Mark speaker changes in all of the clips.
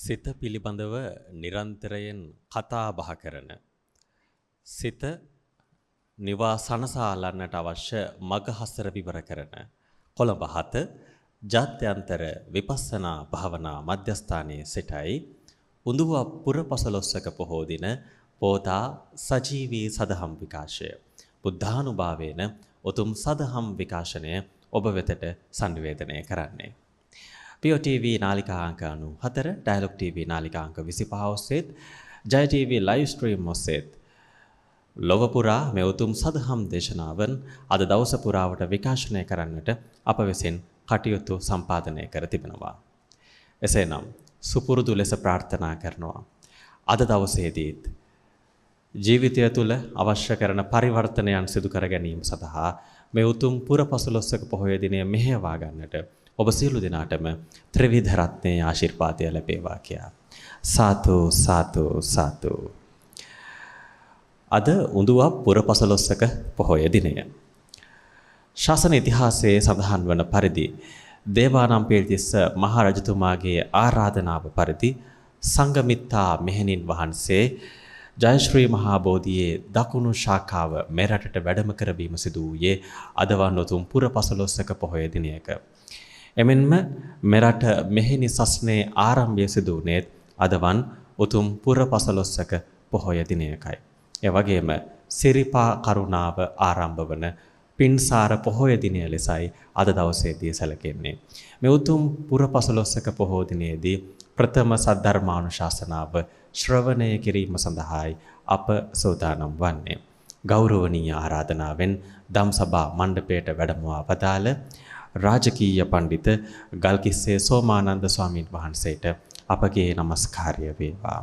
Speaker 1: සිත පිළිබඳව නිරන්තරයෙන් කතා බහ කරන සිත නිවාසනසාලන්නට අවශ්‍ය මගහසර විවර කරන කොළඹ 7 ජාත්‍යන්තර විපස්සනා භාවනා මධ්‍යස්ථානයේ සිටයි උඳුව පුරපසළොස්වක පොහෝ දින පෝතා සජීවී සදහම් විකාශය බුද්ධානුභාවයෙන් උතුම් සදහම් විකාශනය ඔබ වෙතට සංනිවේදනය කරන්නේ. පියෝ ටීවී නාලිකා අංක 94, ඩයලොග් ටීවී නාලිකා අංක 25 ඔස්සේත්, ජය ටීවී ලයිව් ස්ට්‍රීම් ඔස්සේත් ලොව පුරා මේ උතුම් සදහම් දේශනාවන් අද දවස පුරාවට විකාශනය කරන්නට අප විසින් කටයුතු සම්පාදනය කර තිබෙනවා. එසේනම් සුපුරුදු ලෙස ප්‍රාර්ථනා කරනවා අද දවසේදීත් ජීවිතය තුළ අවශ්‍ය කරන පරිවර්තනයන් සිදු කර ගැනීම සඳහා මේ උතුම් පුරපසළොස්වක පොහොය දිනය මෙහෙයවා ගන්නට ඔබ සියලු දෙනාටම ත්‍රිවිධ රත්නයේ ආශිර්වාදය ලැබේවා කියා. සාදු සාදු සාදු. අද උඳුව පුරපසළොස්වක පොහොය දිනය. ශාසන ඉතිහාසයේ සඳහන් වන පරිදි දේවානම්පියතිස්ස මහ රජතුමාගේ ආරාධනාව පරිදි සංඝමිත්තා මෙහෙණින් වහන්සේ ජයශ්‍රී මහා බෝධියේ දකුණු ශාඛාව මෙරටට වැඩම කරවීම සිදු වූයේ අදවන් උතුම් පුරපසළොස්වක පොහොය දිනයක. එමෙන්ම මෙරට මෙහෙණි සස්නේ ආරම්භය සිදු වුණේ අදවන් උතුම් පුරපසළොස්වක පොහොය දිනයකයි. ඒ වගේම සිරිපා කරුණාව ආරම්භ වන පින්සාර පොහොය දිනය ලෙසයි අද දවසේදී සැලකෙන්නේ. මේ උතුම් පුරපසළොස්වක පොහොය දිනයේදී ප්‍රථම සද්ධර්මානුශාසනාව ශ්‍රවණය කිරීම සඳහායි අප සූදානම් වන්නේ. ගෞරවනීය ආරාධනාවෙන් ධම්සභා මණ්ඩපයට වැඩමවා වදාළ රාජකීය පඬිත ගල්කිස්සේ සෝමානන්ද ස්වාමීන් වහන්සේට අපගේ নমස්කාරය වේවා.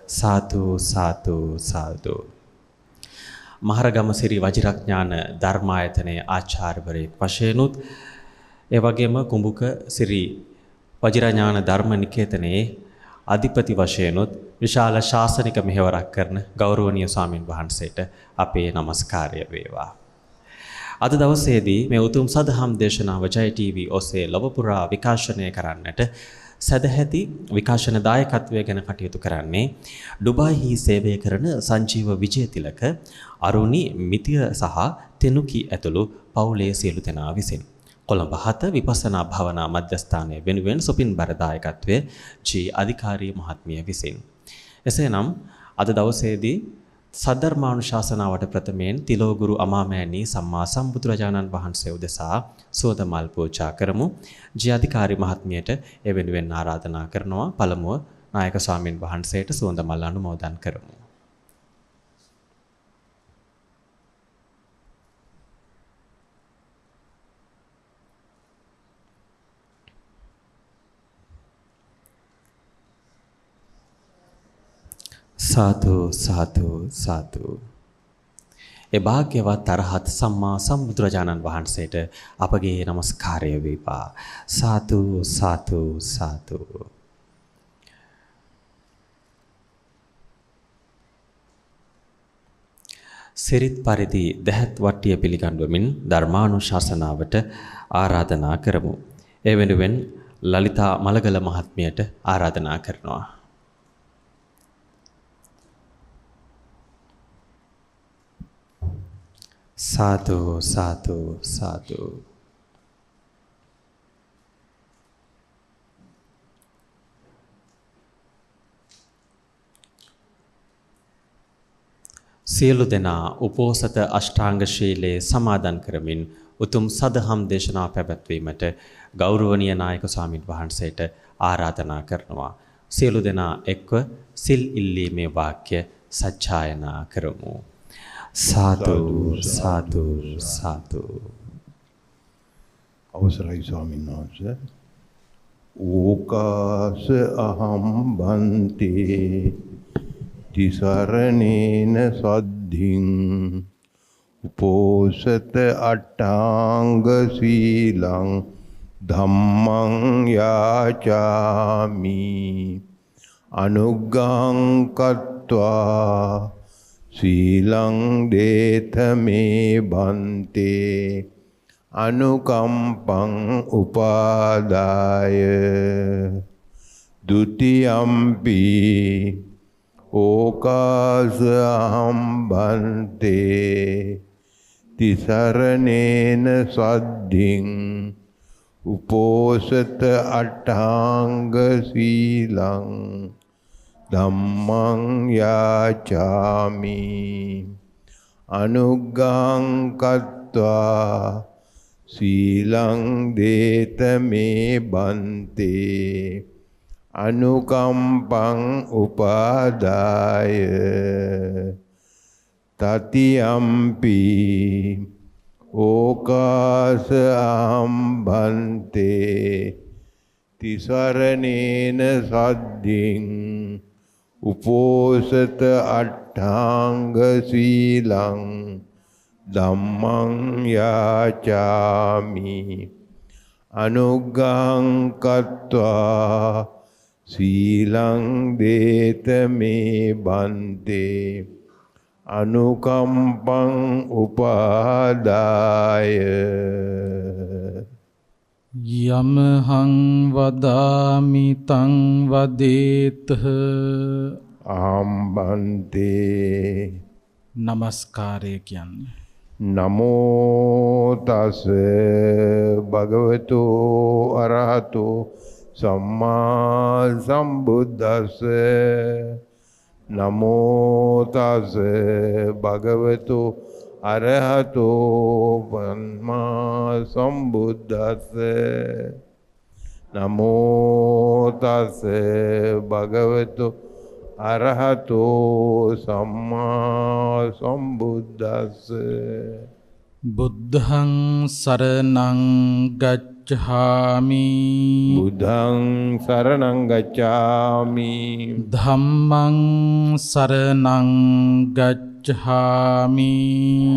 Speaker 1: සාදු සාදු සාදු. මහරගම සිරි වජිරඥාන ධර්මායතනයේ ආචාර්යවරයෙක් වශයෙන්ුත් ඒ වගේම කුඹුක සිරි වජිරඥාන ධර්ම නිකේතනයේ අධිපති වශයෙන්ුත් විශාල ශාසනික මෙහෙවරක් කරන ගෞරවනීය ස්වාමින් වහන්සේට අපේ নমස්කාරය වේවා. අද දවසේදී මේ උතුම් සදහම් දේශනාව ජය ටීවී ඔස්සේ ලොව පුරා විකාශනය කරන්නට සදැහැති විකාශන දායකත්වය ගැන කටයුතු කරන්නේ ඩුබායිහි සේවය කරන සංජීව විජේතිලක අරුණි මිතිය සහ තෙනුකි ඇතුළු පවුලේ සියලු දෙනා විසින්. කොළඹ 7 විපස්සනා භාවනා මධ්‍යස්ථානයේ වෙනුවෙන් සුපින් බර දායකත්වයේ ජී අධිකාරී මහත්මිය විසින්. එසේනම් අද දවසේදී සද්ධර්මානුශාසනාවට ප්‍රථමයෙන් තිලෝගුරු අමාමෑණී සම්මා සම්බුදුරජාණන් වහන්සේ උදෙසා සෝද මල් පූජා කරමු. ජී අධිකාරී මහත්මියට ඒ වෙනුවෙන් ආරාධනා කරනවා. පළමුව නායක ස්වාමින් වහන්සේට සෝද මල් අනුමෝදන් කරමු. සාදු සාදු සාදු. ඒ භාග්‍යවත් අරහත් සම්මා සම්බුදුරජාණන් වහන්සේට අපගේ নমස්කාරය වේවා. සාදු සාදු සාදු. සිරිත් පරිදි දහත් වට්ටිය පිළිගන්වමින් ධර්මානුශාසනාවට ආරාධනා කරමු. ඒ වෙනුවෙන් ලලිතා මලගල මහත්මියට ආරාධනා කරනවා. සාදු සාදු සාදු. සියලු දෙනා උපෝසත අෂ්ටාංග ශීලයේ සමාදන් කරමින් උතුම් සදහම් දේශනා පැවැත්වීමට ගෞරවනීය නායක ස්වාමින් වහන්සේට ආරාධනා කරනවා. සියලු දෙනා එක්ව සිල් ඉල්ලීමේ වාක්‍ය සජ්ජායනා කරමු. සාදු සාදු සාදු.
Speaker 2: අවසරයි ස්වාමීන් වහන්සේ. ඕකාස අහම් බන්තේ තිසරණේන සද්ධින් උපෝසත අට්ඨාංග සීලං ධම්මං යාචාමි අනුග්ගං කତ୍වා සීලං දේතමේ බන්තේ අනුකම්පං උපාදාය Dutiyampi okasaham bante tisaranena sadding uposata attanga silang dhammang yachami anuggahang kattva silang deta me bante anukampang upadaya tatiyampi okasaham bante tisaranena sadding uposata attanga silang dhammang yachami anuggahang kattva silang deta me bante anukampang upadaya
Speaker 3: යමහං වදාමි තං වදේතහ
Speaker 2: ආම්බන්තේ
Speaker 3: නමස්කාරය කියන්නේ
Speaker 2: නමෝ තස් භගවතු අරහතෝ සම්මා සම්බුද්දස්ස නමෝ තස් භගවතු අරහතෝ සම්මා සම්බුද්දස්ස නමෝ තස් භගවතු අරහතෝ සම්මා සම්බුද්දස්ස
Speaker 3: බුද්ධං සරණං ගච්ඡාමි
Speaker 2: බුද්ධං සරණං ගච්ඡාමි
Speaker 3: ධම්මං සරණං ගච්ඡාමි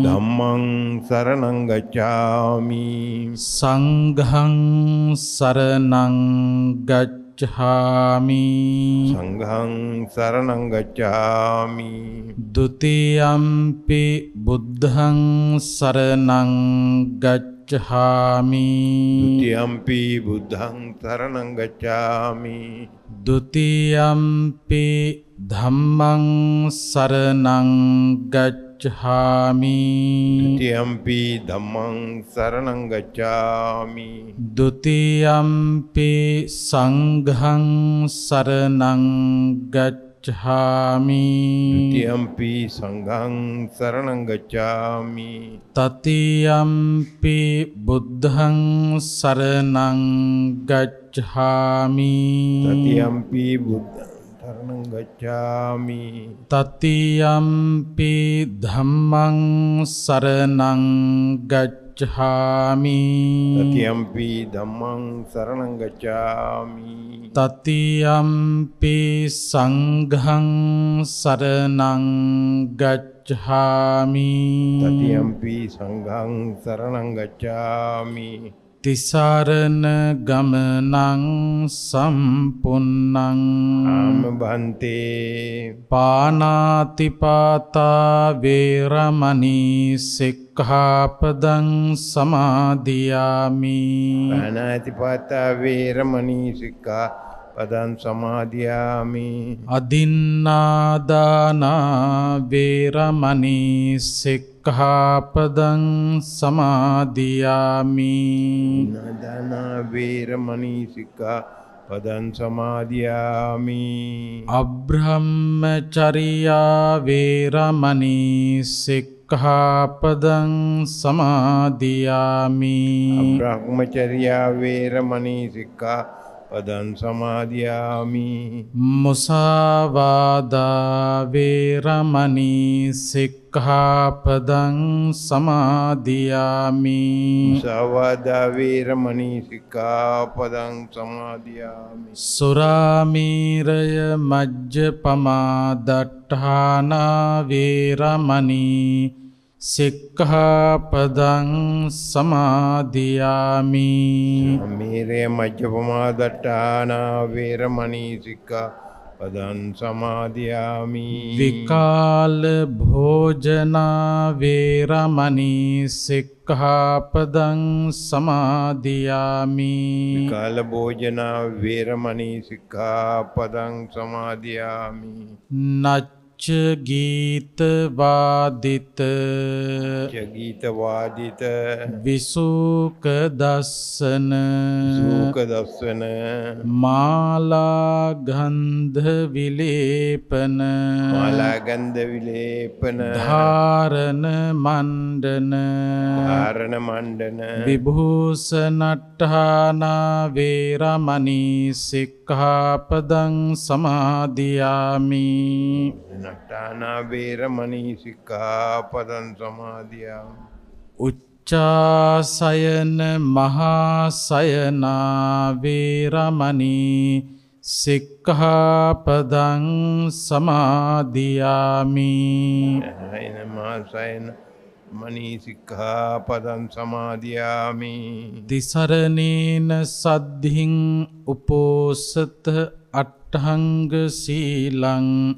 Speaker 2: ධම්මං සරණං ගච්ඡාමි
Speaker 3: සංඝං සරණං ගච්ඡාමි
Speaker 2: සංඝං සරණං ගච්ඡාමි
Speaker 3: ဒုတိယံ පි බුද්ධං සරණං ගච්ඡාමි
Speaker 2: ဒုတိယံ පි බුද්ධං සරණං ගච්ඡාමි
Speaker 3: ဒုတိယံ පි ධම්මං සරණං ගච්ඡාමි
Speaker 2: ဒုတိယံ පි ධම්මං සරණං ගච්ඡාමි
Speaker 3: ဒုတိယံ පි සංඝං සරණං ගච්ඡාමි
Speaker 2: ဒုတိယံ පි සංඝං සරණං ගච්ඡාමි
Speaker 3: တတိယံ පි බුද්ධං සරණං ගච්ඡාමි
Speaker 2: တတိယံ පි බුද්ධං සරණං ගච්ඡාමි
Speaker 3: တတိယံ පි ධම්මං සරණං ගච්ඡාමි
Speaker 2: တတိယံ පි ධම්මං සරණං ගච්ඡාමි
Speaker 3: တတိယံ පි සංඝං සරණං ගච්ඡාමි
Speaker 2: တတိယံ පි සංඝං සරණං ගච්ඡාමි
Speaker 3: තිසරණ ගමනං සම්පුන්නං
Speaker 2: ආමබන්තේ
Speaker 3: පානාතිපාතා වේරමණී සික්ඛාපදං සමාදියාමි
Speaker 2: පාණාතිපාතා වේරමණී සික්ඛාපදං සමාදියාමි
Speaker 3: අදින්නාදානා වේරමණී සික්ඛාපදං සමාදියාමි
Speaker 2: නදානා වේරමණී සික්ඛාපදං සමාදියාමි
Speaker 3: අබ්‍රහ්මචර්යා වේරමණී සික්ඛාපදං සමාදියාමි
Speaker 2: බ්‍රහ්මචර්යා වේරමණී සික්ඛාපදං සමාදියාමි
Speaker 3: මුසාවාදා වේරමණී සික්ඛාපදං සමාදියාමි
Speaker 2: සවාදා වේරමණී සික්ඛාපදං සමාදියාමි
Speaker 3: සුරාමීරය මජ්ජපමා දට්ඨානා වේරමණී සික්ඛාපදං සමාදියාමි
Speaker 2: අමීරේ මජ්ජපමා දට්ඨානා වේරමණී සික්ඛාපදං සමාදියාමි
Speaker 3: විකාල භෝජනා වේරමණී සික්ඛාපදං සික්ඛාපදං සමාදියාමි.
Speaker 2: කාල භෝජනා වේරමණී සික්ඛාපදං සමාදියාමි.
Speaker 3: නච්ච ගීත වාදිත
Speaker 2: ගීත වාදිත
Speaker 3: විසුක දස්සන
Speaker 2: සූක දස්සන
Speaker 3: මාලා ගන්ධ විලේපන
Speaker 2: මාලා ගන්ධ විලේපන
Speaker 3: ධාරණ මණ්ඩන
Speaker 2: ධාරණ මණ්ඩන
Speaker 3: විභූෂණට්ඨානා වේරමණී සික්ඛාපදං සමාදියාමි.
Speaker 2: නට්ඨානා වේරමණී සික්ඛාපදං සමාදියාමි.
Speaker 3: උච්චාසයන මහාසයනා වේරමණී සික්ඛාපදං සමාදියාමි.
Speaker 2: සයන මාසයන මණී සික්ඛාපදං සමාදියාමි.
Speaker 3: තිසරණේන සද්ධින් උපෝසත අට්ඨංග සීලං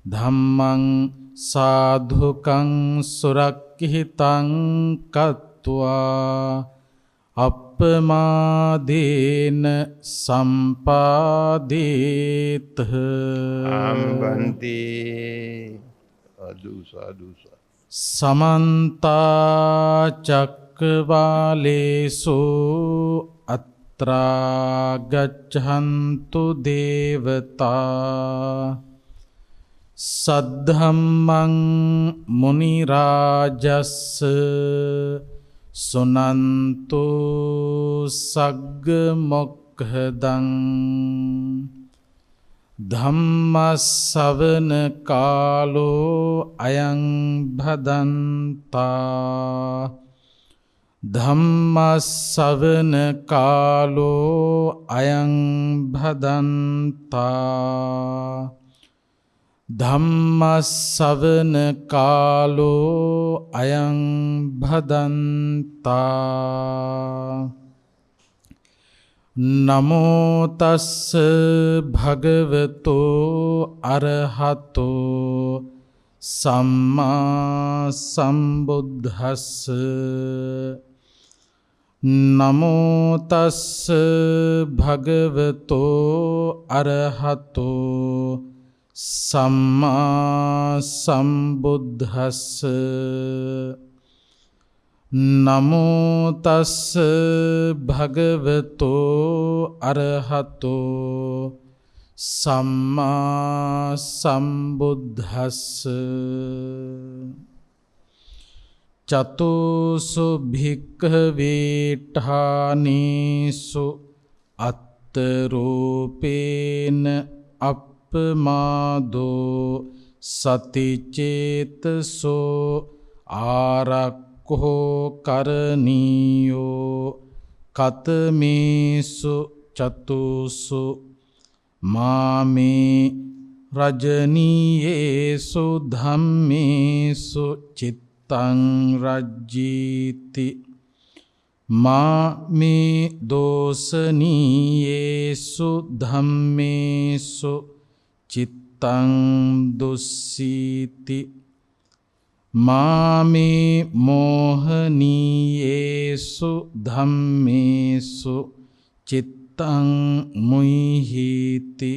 Speaker 3: ධම්මං සාධුකං සුරක්ඛිතං කତ୍වා අප්පමාදේන සම්පාදේත.
Speaker 2: ආම්බන්ති සාදු සාදු.
Speaker 3: සමන්තා චක්කවාලේසු අත්‍රා ගච්ඡන්තු දේවතා සද්ධම්මං මුනි රාජස්ස සුනන්තු සග්ග මොක්ඛදං ධම්මස්සවන කාලෝ අයං භදන්තා ධම්මස්සවන කාලෝ අයං භදන්තා ධම්මස්සවන කාලෝ අයං භදන්තා. නමෝ තස්ස භගවතෝ අරහතෝ සම්මා සම්බුද්දස්ස. නමෝ තස්ස භගවතෝ අරහතෝ සම්මා සම්බුද්දස්ස. නමෝ තස්ස භගවතෝ අරහතෝ සම්මා සම්බුද්දස්ස. චතුසු භික්ඛවේඨානීසු අත්තරූපේන අප්පමාදෝ සතිචේතසෝ ආරක්ඛෝ කරණීයෝ කතමේසු චතුසු මාමේ රජනීයේසු ධම්මේසු චිත්තං රජ්ජීති මාමේ දෝසනීයේසු ධම්මේසු චිත්තං දුස්සීති මාමේ මෝහනීයේසු ධම්මේසු චිත්තං මුයිහීති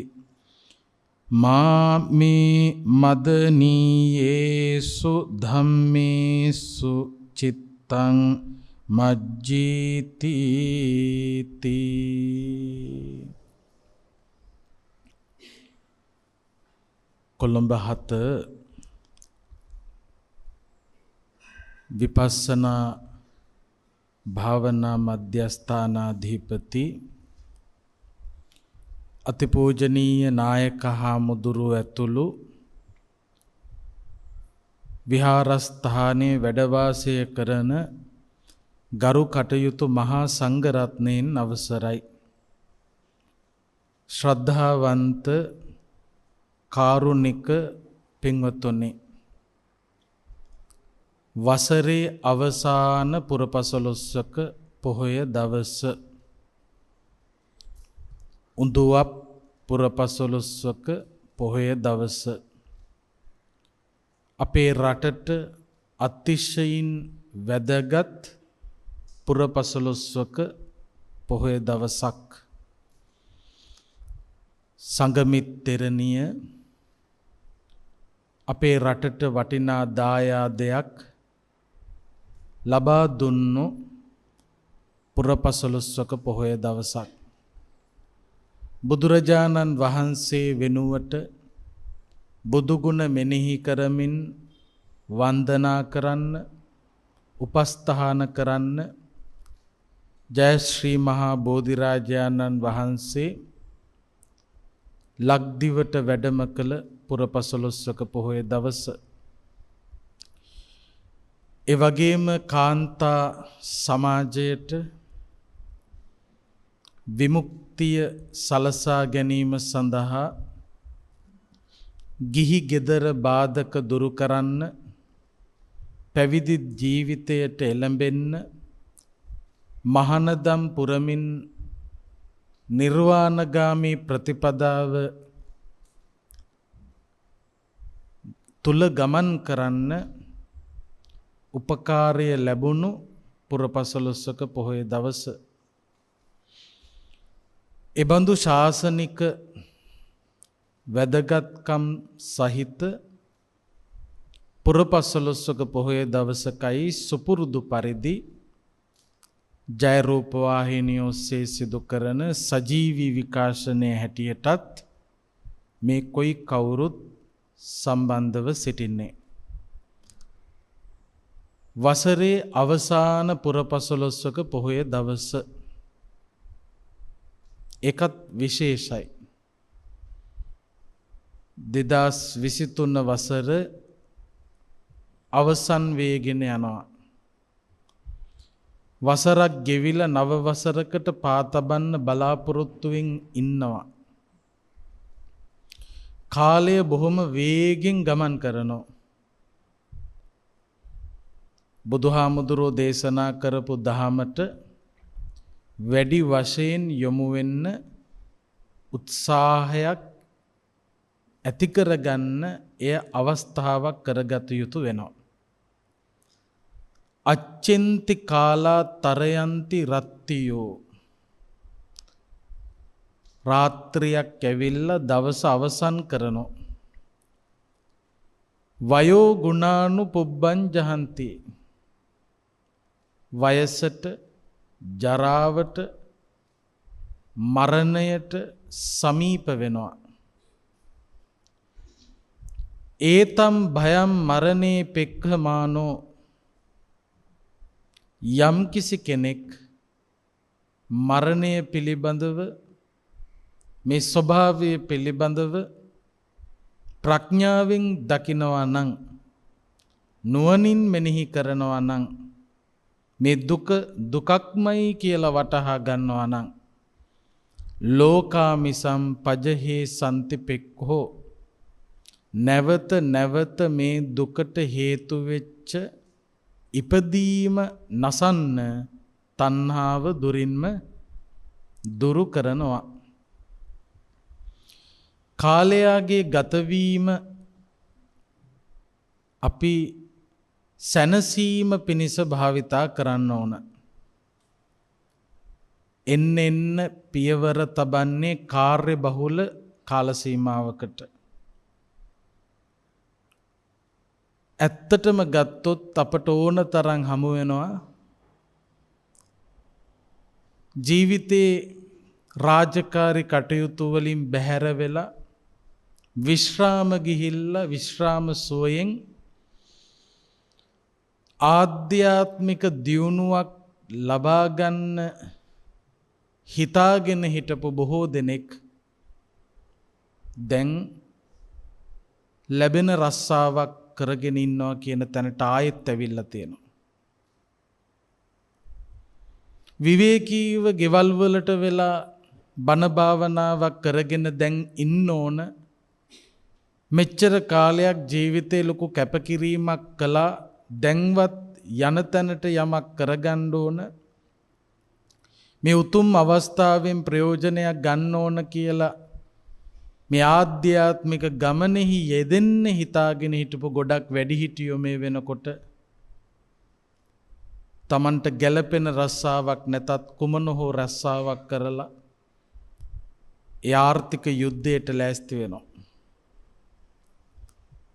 Speaker 3: මාමේ මදනීයේසු ධම්මේසු චිත්තං මජ්ජීති. කොළඹ 7 විපස්සනා භාවනා මධ්‍යස්ථානාධිපති අතිපූජනීය නායක හාමුදුරු ඇතුළු විහාරස්ථානයේ වැඩ වාසය කරන ගරු කටයුතු මහා සංඝරත්නයන් අවසරයි. ශ්‍රද්ධාවන්ත කාරුණික පින්වතුනි, වසරේ අවසාන පුරපසළොස්වක පොහොය දවස උඳුවප් පුරපසළොස්වක පොහොය දවස අපේ රටට අතිශයින් වැදගත් පුරපසළොස්වක පොහොය දවසක් සංගමිත් තෙරණිය අපේ රටට වටිනා දායාදයක් ලබා දුන්නු පුරපසළොස්වක පොහොය දවසක්. බුදුරජාණන් වහන්සේ වෙනුවට බුදුගුණ මෙනෙහි කරමින් වන්දනා කරන්න, උපස්ථාන කරන්න ජය ශ්‍රී මහා බෝධිරාජාණන් වහන්සේ ලක්දිවට වැඩම කළ පුරපසළොස්වක පොහොය දවස. ඒ වගේම කාන්තා සමාජයට විමුක්තිය සලසා ගැනීම සඳහා ගිහි ගෙදර බාධක දුරු කරන්න, පැවිදි ජීවිතයට එළඹෙන්න, මහානදම් පුරමින් නිර්වාණගාමී ප්‍රතිපදාව තුල ගමන් කරන්න උපකාරය ලැබුණු පුරපසළොස්වක පොහොය දවස. එබඳු ශාසනික වැදගත්කම් සහිත පුරපසළොස්වක පොහොය දවසකයි සුපුරුදු පරිදි ජයරූපවාහිනිය ඔස්සේ සිදු කරන සජීවී විකාශනය හැටියටත් මේ කොයි කවුරුත් සම්බන්ධව සිටින්නේ. වසරේ අවසාන පුරපසළොස්වක පොහොය දවස එකත් විශේෂයි. 2023 වසර අවසන් වේගෙන යනවා. වසරක් ගෙවිලා නව වසරකට පාතබන්න බලාපොරොත්තුවෙන් ඉන්නවා. කාලය බොහොම වේගෙන් ගමන් කරනවා. බුදුහාමුදුරෝ දේශනා කරපු දහමට වැඩි වශයෙන් යොමු වෙන්න උත්සාහයක් ඇති කරගන්න එය අවස්ථාවක් කරගත යුතු වෙනවා. අච්චෙන්ති කාලා තරයන්ති රත්තියෝ. රාත්‍රියක් ඇවිල්ලා දවස අවසන් කරනවා. වයෝ ගුණානු පුබ්බං ජහන්ති. වයසට, ජරාවට, මරණයට සමීප වෙනවා. ඒතම් භයම් මරණේ පෙක්ඛමානෝ. යම් කිසි කෙනෙක් මරණය පිළිබඳව, මේ ස්වභාවය පිළිබඳව ප්‍රඥාවෙන් දකිනවා නම්, නුවණින් මෙනෙහි කරනවා නම්, මේ දුක දුකක්මයි කියලා වටහා ගන්නවා නම්, ලෝකාමිසම් පජහේ සම්තිපෙක්ඛෝ. නැවත නැවත මේ දුකට හේතු වෙච්ච ඉපදීම නසන්න තණ්හාව දුරින්ම දුරු කරනවා. කාලයාගේ ගතවීම අපි සැනසීම පිණිස භාවිතා කරන්න ඕන. එන්න එන්න පියවර තබන්නේ කාර්ය බහුල කාල සීමාවකට. ඇත්තටම ගත්තොත් අපට ඕන තරම් හමු වෙනවා ජීවිතේ රාජකාරී කටයුතු වලින් බැහැර වෙලා විශ්‍රාම ගිහිල්ලා විශ්‍රාම සෝයෙන් ආධ්‍යාත්මික දියුණුවක් ලබා ගන්න හිතාගෙන හිටපු බොහෝ දෙනෙක් දැන් ලැබෙන රස්සාවක් කරගෙන ඉන්නවා කියන තැනට ආයෙත් ඇවිල්ලා තියෙනවා. විවේකීව ගෙවල් වලට වෙලා බණ භාවනාවක් කරගෙන දැන් ඉන්න ඕන. මෙච්චර කාලයක් ජීවිතේ ලොකු කැපකිරීමක් කළා. දැන්වත් යන තැනට යමක් කරගන්න ඕන. මේ උතුම් අවස්ථාවෙන් ප්‍රයෝජනයක් ගන්න ඕන කියලා මේ ආධ්‍යාත්මික ගමනෙහි යෙදෙන්න හිතාගෙන හිටපු ගොඩක් වැඩිහිටියෝ මේ වෙනකොට තමන්ට ගැලපෙන රස්සාවක් නැතත් කුමන හෝ රස්සාවක් කරලා ඒ ආර්ථික යුද්ධයට ලෑස්ති වෙනවා.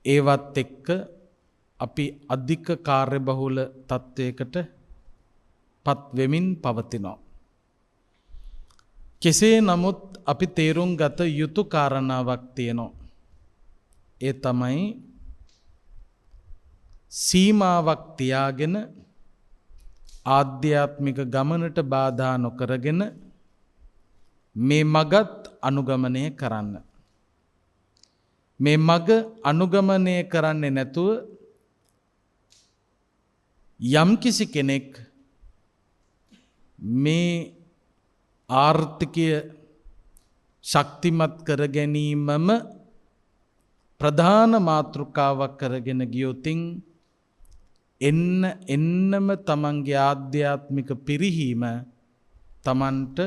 Speaker 3: ඒවත් එක්ක අපි අධික කාර්යබහුල තත්ත්වයකට පත් වෙමින් පවතිනවා. කෙසේ නමුත් අපි තේරුම් ගත යුතු කාරණාවක් තියෙනවා. ඒ තමයි සීමාවක් තියාගෙන ආධ්‍යාත්මික ගමනට බාධා නොකරගෙන මේ මගත් අනුගමනය කරන්න. මේ මග අනුගමනය කරන්නේ නැතුව යම්කිසි කෙනෙක් මේ ආර්ථිකය ශක්තිමත් කර ගැනීමම ප්‍රධාන මාතෘකාවක් කරගෙන ගියොතින් එන්නම තමන්ගේ ආධ්‍යාත්මික පිරිහීම තමන්ට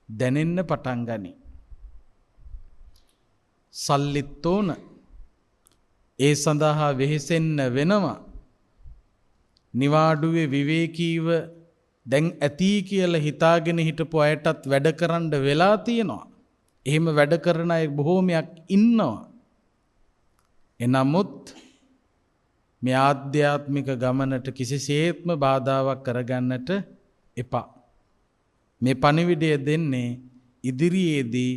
Speaker 3: දැනෙන්න පටන් ගනී. සල්ලිත් ඕන, ඒ සඳහා වෙහෙසෙන්න වෙනවා. නිවාඩුවේ විවේකීව දැන් ඇති කියලා හිතාගෙන හිටපු අයටත් වැඩ කරන්න වෙලා තියෙනවා. එහෙම වැඩ කරන අය බොහෝමයක් ඉන්නවා. එනමුත් මේ ආධ්‍යාත්මික ගමනට කිසිසේත්ම බාධාවක් කරගන්නට එපා. මේ පණිවිඩය දෙන්නේ ඉදිරියේදී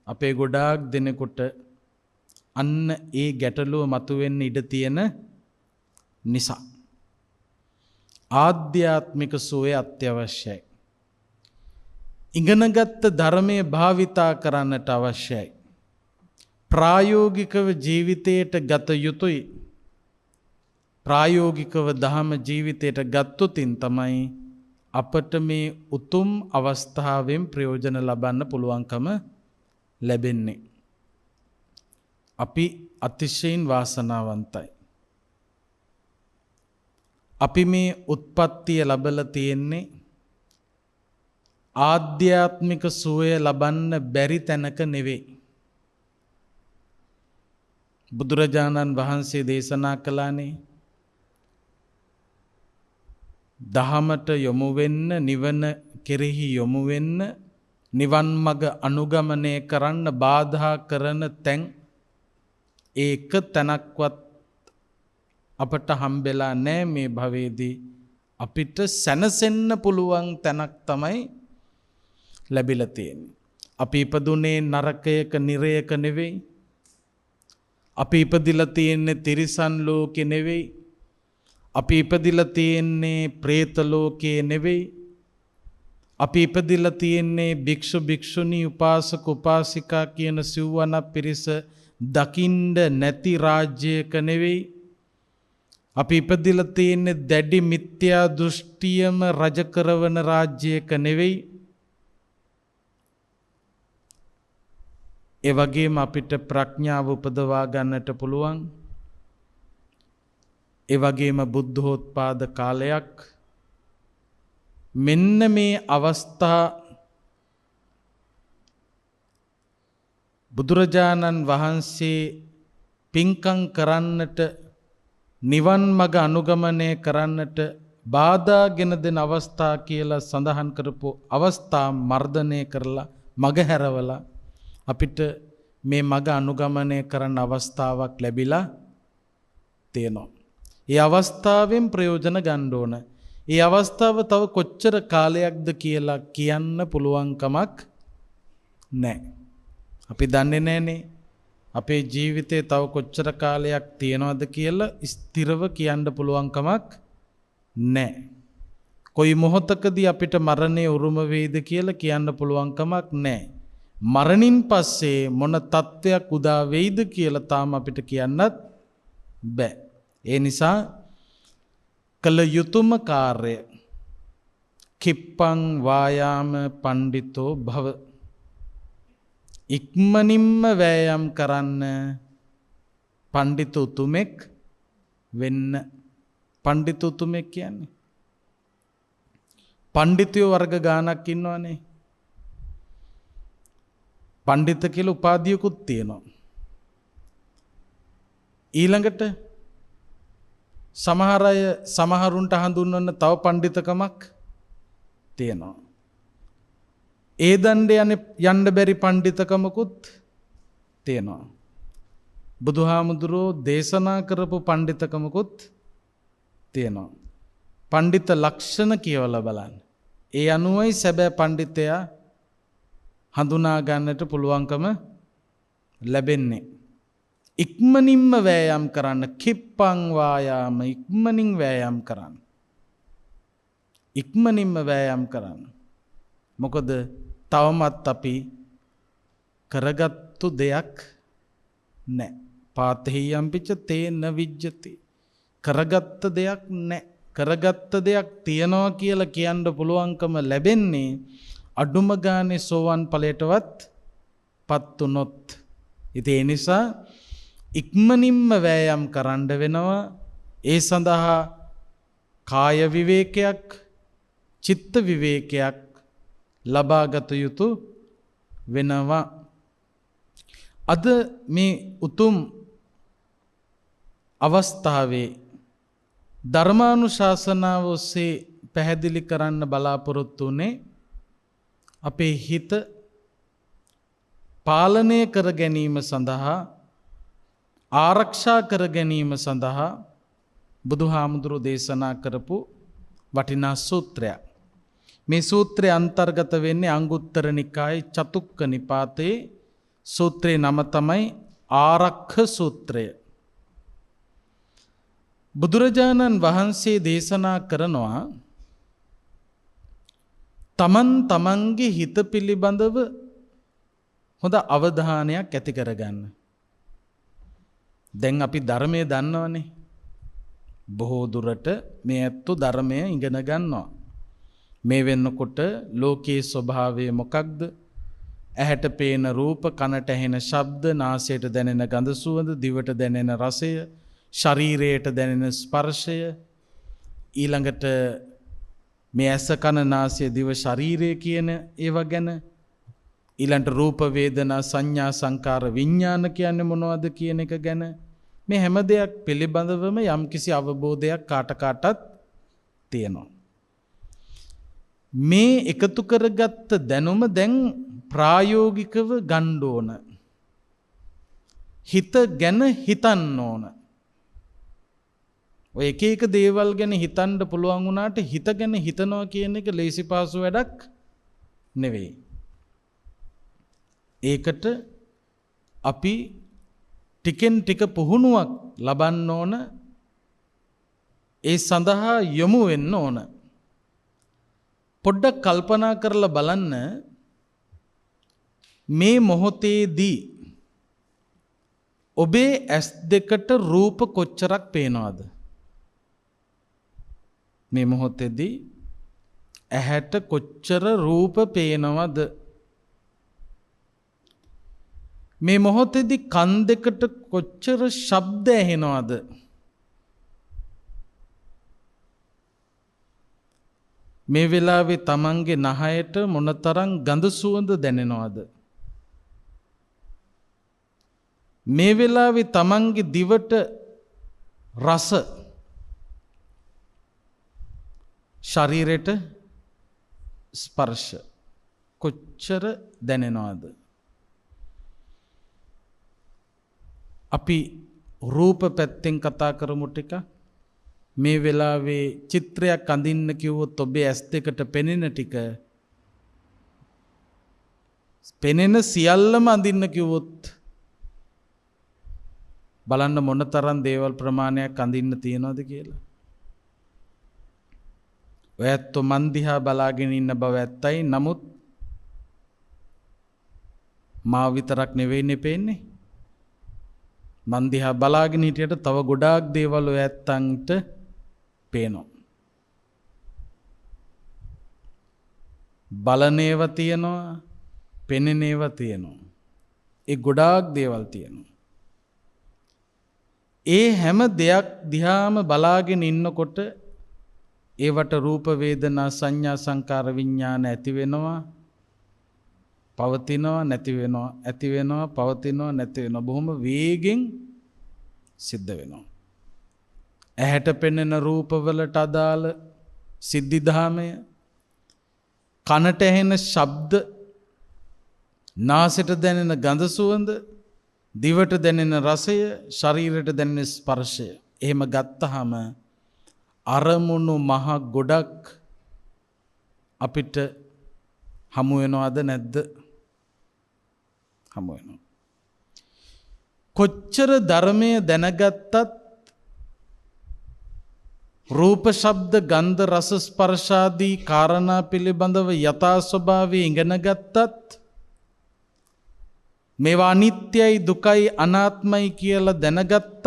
Speaker 3: අපේ ගොඩාක් දෙනෙකුට අන්න ඒ ගැටලුව මතුවෙන්න ඉඩ තියෙන නිසා. ආධ්‍යාත්මික සුවය අත්‍යවශ්‍යයි. ඉගෙනගත්ත ධර්මය භාවිතා කරන්නට අවශ්‍යයි. ප්‍රායෝගිකව ජීවිතයට ගත යුතුයි. ප්‍රායෝගිකව දහම ජීවිතයට ගත්තොතින් තමයි අපට මේ උතුම් අවස්ථාවෙන් ප්‍රයෝජන ලබන්න පුළුවන්කම ලැබෙන්නේ. අපි අතිශයින් වාසනාවන්තයි. අපි මේ උත්පත්තිය ලබලා තියෙන්නේ ආධ්‍යාත්මික සුවය ලබන්න බැරි තැනක නෙවෙයි. බුදුරජාණන් වහන්සේ දේශනා කළානේ දහමට යොමු වෙන්න, නිවන කෙරෙහි යොමු වෙන්න, නිවන් මඟ අනුගමනය කරන්න බාධා කරන තැන් ඒක තැනක්වත් අපට හම්බෙලා නෑ. මේ භවයේදී අපිට සැනසෙන්න පුළුවන් තැනක් තමයි ලැබිලා තියෙන්නේ. අපි ඉපදුනේ නරකයක නිරයක නෙවෙයි. අපි ඉපදිලා තියෙන්නේ තිරිසන් ලෝකේ නෙවෙයි. අපි ඉපදිලා තියෙන්නේ പ്രേත ලෝකේ නෙවෙයි. අපි ඉපදිලා තියෙන්නේ භික්ෂු භික්ෂුණී උපාසක උපාසිකා කියන සිව්වන පිරිස දකින්න නැති රාජ්‍යයක නෙවෙයි. අපි ඉපදිලා තියෙන්නේ දැඩි මිත්‍යා දෘෂ්ටියම රජ කරවන රාජ්‍යයක නෙවෙයි. ඒ වගේම අපිට ප්‍රඥාව උපදවා ගන්නට පුළුවන්. ඒ වගේම බුද්ධෝත්පාද කාලයක් මෙන්න මේ අවස්ථා බුදුරජාණන් වහන්සේ පින්කම් කරන්නට, නිවන් මඟ අනුගමනය කරන්නට බාධාගෙන දෙන අවස්ථා කියලා සඳහන් කරපු අවස්ථා මර්ධනය කරලා මගහැරවලා අපිට මේ මඟ අනුගමනය කරන්න අවස්ථාවක් ලැබිලා තියෙනවා. ඒ අවස්ථාවෙන් ප්‍රයෝජන ගන්න ඕන. ඒ අවස්ථාව තව කොච්චර කාලයක්ද කියලා කියන්න පුළුවන්කමක් නැහැ. අපි දන්නේ නැහනේ අපේ ජීවිතේ තව කොච්චර කාලයක් තියනවද කියලා ස්ථිරව කියන්න පුළුවන්කමක් නැහැ. කොයි මොහොතකදී අපිට මරණය උරුම වෙයිද කියලා කියන්න පුළුවන්කමක් නැහැ. මරණින් පස්සේ මොන තත්ත්වයක් උදා වෙයිද කියලා තාම අපිට කියන්නත් බෑ. ඒ නිසා කළ යුතුම කාර්ය කිප්පං වායාම පණ්ඩිතෝ භව. ඉක්මනින්ම වෑයම් කරන්න පණ්ඩිත උතුමෙක් වෙන්න. පණ්ඩිත උතුමෙක් කියන්නේ පණ්ඩිතයෝ වර්ග ගානක් ඉන්නවනේ. පණ්ඩිත කියලා උපාධියකුත් තියෙනවා. ඊළඟට සමහර අය සමහරුන්ට හඳුන්වන තව පඬිතකමක් තියෙනවා. ඒ දණ්ඩේ යන්න බැරි පඬිතකමකුත් තියෙනවා. බුදුහාමුදුරෝ දේශනා කරපු පඬිතකමකුත් තියෙනවා. පඬිත ලක්ෂණ කියවලා බලන්න. ඒ අනුවයි සැබෑ පඬිතයා හඳුනා ගන්නට පුළුවන්කම ලැබෙන්නේ. ඉක්මනින්ම වෑයම් කරන්න, කිප්පං වායාම, ඉක්මනින් වෑයම් කරන්න. ඉක්මනින්ම වෑයම් කරන්න. මොකද තවමත් අපි කරගත්තු දෙයක් නැහැ. පාතහියම්පිච තේන විජ්ජති. කරගත්ත දෙයක් නැහැ. කරගත්ත දෙයක් තියනවා කියලා කියන්න පුළුවන්කම ලැබෙන්නේ අඩුම ගානේ සෝවන් ඵලයටවත් පත් වුනොත්. ඉතින් ඒ නිසා ඉක්මනින්ම වෑයම් කරන්න වෙනවා. ඒ සඳහා කාය විවේකයක්, චිත්ත විවේකයක් ලබාගත යුතු වෙනවා. අද මේ උතුම් අවස්ථාවේ ධර්මානුශාසනාව ඔස්සේ පැහැදිලි කරන්න බලාපොරොත්තු වුණේ අපේ හිත පාලනය කර ගැනීම සඳහා, ආරක්ෂා කර ගැනීම සඳහා බුදුහාමුදුරුවෝ දේශනා කරපු වටිනා සූත්‍රයක්. මේ සූත්‍රය අන්තර්ගත වෙන්නේ අංගුත්තර නිකායේ චතුක්ක නිපාතේ සූත්‍රේ නම තමයි ආරක්ඛ සූත්‍රය. බුදුරජාණන් වහන්සේ දේශනා කරනවා තමන්ගේ හිත පිළිබඳව හොඳ අවධානයක් ඇති කරගන්න. දැන් අපි ධර්මය දන්නවනේ. බොහෝ දුරට මේ ඇත්තු ධර්මය ඉගෙන ගන්නවා. මේ වෙන්නකොට ලෝකයේ ස්වභාවය මොකක්ද? ඇහැට පේන රූප, කනට ඇහෙන ශබ්ද, නාසයට දැනෙන ගඳ සුවඳ, දිවට දැනෙන රසය, ශරීරයට දැනෙන ස්පර්ශය, ඊළඟට මේ ඇස කන නාසය දිව ශරීරය කියන ඒවා ගැන, ඊළඟට රූප වේදනා සංඥා සංකාර විඥාන කියන්නේ මොනවද කියන එක ගැන, මේ හැම දෙයක් පිළිබඳවම යම්කිසි අවබෝධයක් කාටත් තියෙනවා. මේ එකතු කරගත්ත දැනුම දැන් ප්‍රායෝගිකව ගන්න ඕන. හිත ගැන හිතන්න ඕන. ඔය එක එක දේවල් ගැන හිතන්න පුළුවන් වුණාට හිත ගැන හිතනවා කියන එක ලේසි පහසු වැඩක් නෙවෙයි. ඒකට අපි ටිකෙන් ටික පුහුණුවක් ලබන්න ඕන. ඒ සඳහා යොමු වෙන්න ඕන. පොඩ්ඩක් කල්පනා කරලා බලන්න මේ මොහොතේදී ඔබේ ඇස් දෙකට රූප කොච්චරක් පේනවද? මේ මොහොතේදී ඇහැට කොච්චර රූප පේනවද? මේ මොහොතේදී කන් දෙකට කොච්චර ශබ්ද ඇහෙනවද? මේ වෙලාවේ තමන්ගේ නහයට මොනතරම් ගඳ සුවඳ දැනෙනවද? මේ වෙලාවේ තමන්ගේ දිවට රස, ශරීරයට ස්පර්ශ කොච්චර දැනෙනවද? අපි රූප පැත්තෙන් කතා කරමු ටික. මේ වෙලාවේ චිත්‍රයක් අඳින්න කිව්වොත් ඔබේ ඇස් දෙකට පෙනෙන ටික, පෙනෙන සියල්ලම අඳින්න කිව්වොත් බලන්න මොනතරම් දේවල් ප්‍රමාණයක් අඳින්න තියනවද කියලා. ඔයත් මන් දිහා බලාගෙන ඉන්න බව ඇත්තයි. නමුත් මාව විතරක් නෙවෙයිනේ පේන්නේ. මන් දිහා බලාගෙන හිටියට තව ගොඩාක් දේවල් ඔය ඇත්තන්ට පේනවා. බලනේව තියෙනවා, පෙනෙනේව තියෙනවා. ඒ ගොඩාක් දේවල් තියෙනවා. ඒ හැම දෙයක් දිහාම බලාගෙන ඉන්නකොට ඒවට රූප වේදනා සංඥා සංකාර විඥාන ඇති වෙනවා, පවතිනවා, නැති වෙනවා, ඇති වෙනවා, පවතිනවා, නැති වෙනවා. බොහොම වේගෙන් සිද්ධ වෙනවා. ඇහැට පෙනෙන රූපවලට අදාළ සිද්ධිධාමය, කනට ඇහෙන ශබ්ද, නාසයට දැනෙන ගඳ සුවඳ, දිවට දැනෙන රසය, ශරීරයට දැනෙන ස්පර්ශය. එහෙම ගත්තහම අරමුණු මහ ගොඩක් අපිට හමු වෙනවද නැද්ද? හමු වෙනවා. කොච්චර ධර්මය දැනගත්තත්, රූප ශබ්ද ගන්ධ රස ස්පර්ශාදී කාරණා පිළිබඳව යථා ස්වභාවය ඉගෙන ගත්තත්, මේවා අනිත්‍යයි දුකයි අනාත්මයි කියලා දැනගත්තත්,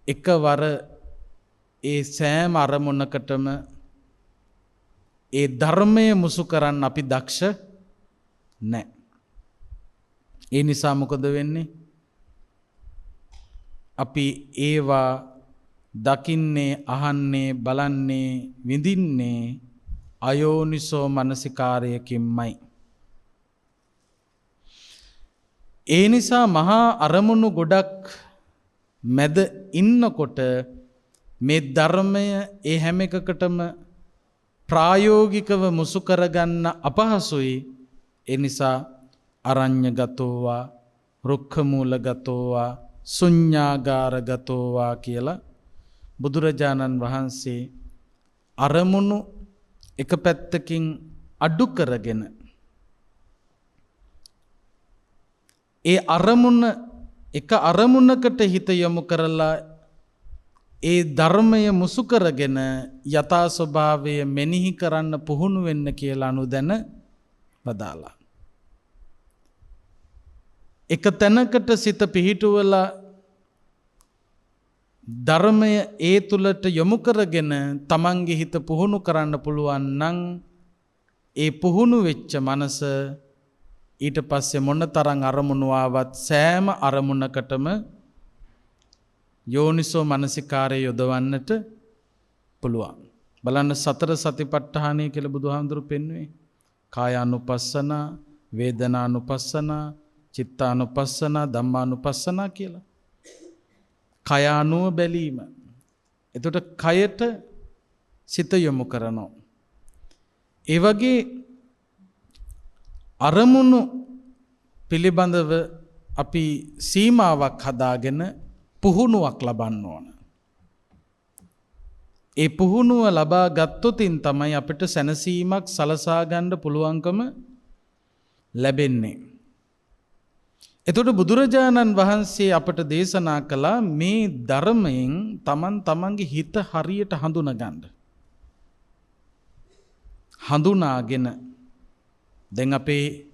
Speaker 3: එකවර ඒ සෑම අරමුණකටම ඒ ධර්මය මුසු කරන්න අපි දක්ෂ නැහැ. ඒ නිසා මොකද වෙන්නේ? අපි ඒවා දකින්නේ, අහන්නේ, බලන්නේ, විඳින්නේ අයෝනිසෝ මනසිකාරයකින්මයි. ඒ නිසා මහා අරමුණු ගොඩක් මැද ඉන්නකොට මේ ධර්මය ඒ හැම එකකටම ප්‍රායෝගිකව මුසු කරගන්න අපහසුයි. ඒ නිසා අරඤ්‍යගතෝවා, රුක්ඛමූලගතෝවා, ශුඤ්ඤාගාරගතෝවා කියලා බුදුරජාණන් වහන්සේ අරමුණු එක පැත්තකින් අඩු කරගෙන ඒ අරමුණ එක අරමුණකට හිත යොමු කරලා ඒ ධර්මය මුසු කරගෙන යථා ස්වභාවය මෙනෙහි කරන්න පුහුණු වෙන්න කියලා අනුදැන වදාලා. එක තැනකට සිත පිහිටුවලා ධර්මය ඒ තුලට යොමු කරගෙන තමන්ගේ හිත පුහුණු කරන්න පුළුවන් නම් ඒ පුහුණු වෙච්ච මනස ඊට පස්සේ මොනතරම් අරමුණු ආවත් සෑම අරමුණකටම යෝනිසෝ මනසිකාරය යොදවන්නට පුළුවන්. බලන්න සතර සතිපට්ඨානය කියලා බුදුහාමුදුරු පෙන්වුවේ. කායානුපස්සන, වේදනානුපස්සන, චිත්තානුපස්සන, ධම්මානුපස්සන කියලා. කයානුව බැලීම. එතකොට කයට සිත යොමු කරනවා. ඒ වගේ අරමුණු පිළිබඳව අපි සීමාවක් හදාගෙන පුහුණුවක් ලබන්න ඕන. ඒ පුහුණුව ලබා ගත්තොතින් තමයි අපිට සැනසීමක් සලසා ගන්න පුළුවන්කම ලැබෙන්නේ. එතකොට බුදුරජාණන් වහන්සේ අපට දේශනා කළා මේ ධර්මයෙන් තමන්ගේ හිත හරියට හඳුනගන්න. හඳුනාගෙන දැන් අපේ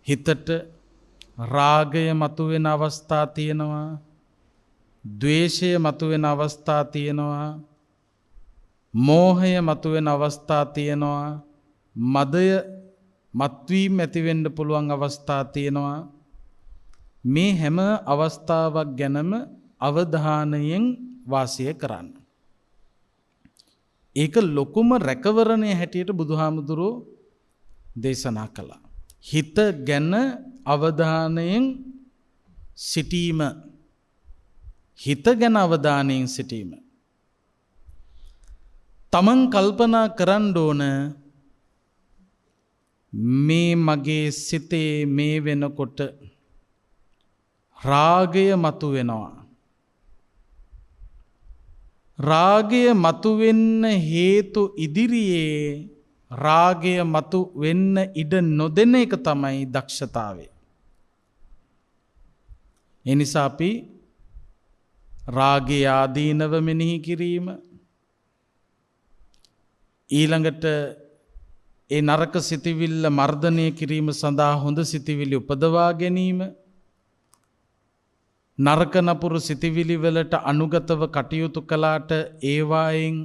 Speaker 3: හිතට රාගය මතුවෙන අවස්ථා තියෙනවා, ද්වේෂය මතුවෙන අවස්ථා තියෙනවා, මෝහය මතුවෙන අවස්ථා තියෙනවා, මදය මත්වීම ඇති වෙන්න පුළුවන් අවස්ථා තියෙනවා. මේ හැම අවස්ථාවක් ගැනම අවධානයෙන් වාසය කරන්න. ඒක ලොකුම රැකවරණය හැටියට බුදුහාමුදුරුවෝ දේශනා කළා. හිත ගැන අවධානයෙන් සිටීම. හිත ගැන අවධානයෙන් සිටීම. තමන් කල්පනා කරන්න ඕන මේ මගේ සිතේ මේ වෙනකොට රාගය මතු වෙනවා. රාගය මතු වෙන්න හේතු ඉදිරියේ රාගය මතු වෙන්න ඉඩ නොදෙන එක තමයි දක්ෂතාවය. ඒ නිසා අපි රාගය ආදීනව මෙනෙහි කිරීම, ඊළඟට ඒ නරක සිතිවිල්ල මර්ධනය කිරීම සඳහා හොඳ සිතිවිලි උපදවා ගැනීම, නරක නපුරු සිතිවිලි වලට අනුගතව කටයුතු කළාට ඒවායින්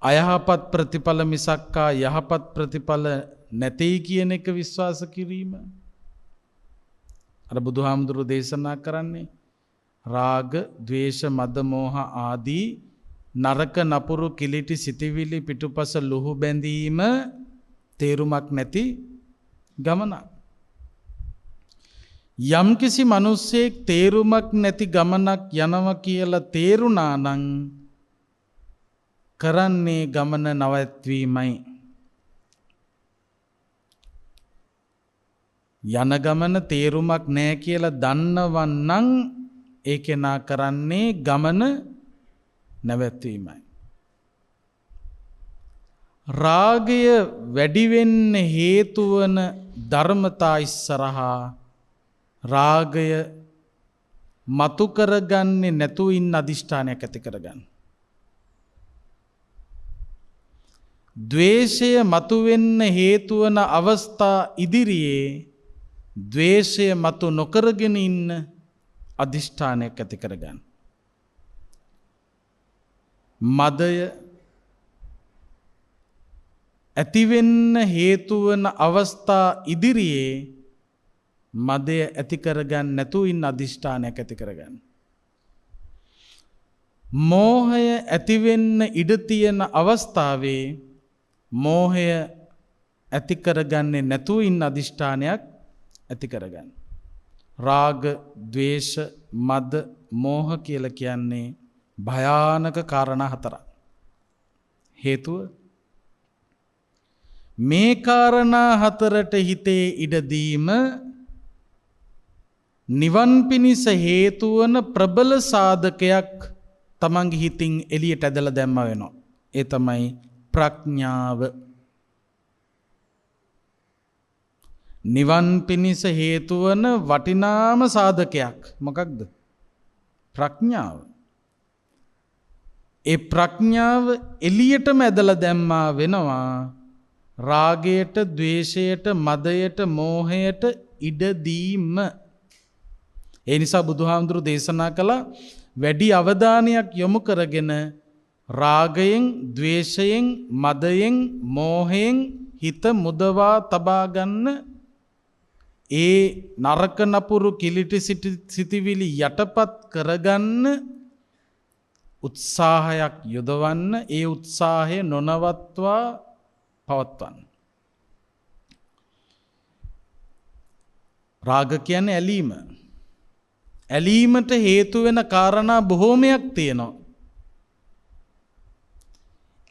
Speaker 3: අයහපත් ප්‍රතිඵල මිසක්කා යහපත් ප්‍රතිඵල නැtei කියන එක විශ්වාස කිරීම. අර බුදුහාමුදුරු දේශනා කරන්නේ රාග, ද්වේෂ, මද, මෝහ ආදී නරක නපුරු කිලිටි සිතිවිලි පිටුපස ලුහු බැඳීම තේරුමක් නැති ගමනක්. යම්කිසි මිනිස්සෙක් තේරුමක් නැති ගමනක් යනවා කියලා තේරුණා නම් කරන්නේ ගමන නවත්වීමයි. යන ගමන තේරුමක් නැහැ කියලා දන්නවනම් ඒ කෙනා කරන්නේ ගමන නැවැත්වීමයි. රාගය වැඩි වෙන්න හේතු වන ධර්මතා ඉස්සරහා රාගය මතු කරගන්නේ නැතුව ඉන්න අදිෂ්ඨානයක් ඇති කරගන්න. ද්වේෂය මතුවෙන්න හේතු වන අවස්ථා ඉදිරියේ ද්වේෂය මතු නොකරගෙන ඉන්න අදිෂ්ඨානයක් ඇති කරගන්න. මදය ඇතිවෙන්න හේතු වන අවස්ථා ඉදිරියේ මදය ඇති කරගන්න නැතුව ඉන්න අදිෂ්ඨානයක් ඇති කරගන්න. මෝහය ඇතිවෙන්න ඉඩ තියෙන අවස්ථාවේ මෝහය ඇති කරගන්නේ නැතුව ඉන්න අදිෂ්ඨානයක් ඇති කරගන්න. රාග, ද්වේෂ, මද, මෝහ කියලා කියන්නේ භයානක කාරණා හතරක්. හේතුව මේ කාරණා හතරට හිතේ ඉඩ දීම නිවන් පිණිස හේතු වන ප්‍රබල සාධකයක් තමන්ගේ හිතින් එළියට ඇදලා දැම්ම වෙනවා. ඒ තමයි ප්‍රඥාව. නිවන් පිණිස හේතු වන වටිනාම සාධකයක් මොකක්ද? ප්‍රඥාව. ඒ ප්‍රඥාව එළියටම ඇදලා දැම්මා වෙනවා රාගයට, ද්වේෂයට, මදයට, මෝහයට ඉඩ දීම. ඒ නිසා බුදුහාමුදුරු දේශනා කළා වැඩි අවධානයක් යොමු කරගෙන රාගයෙන්, ද්වේෂයෙන්, මදයෙන්, මෝහයෙන් හිත මුදවා තබා ගන්න, ඒ නරක නපුරු කිලිටි සිටිවිලි යටපත් කරගන්න උත්සාහයක් යොදවන්න, ඒ උත්සාහය නොනවත්වා පවත්වන්න. රාග කියන්නේ ඇලීම. ඇලීමට හේතු වෙන කාරණා බොහෝමයක් තියෙනවා.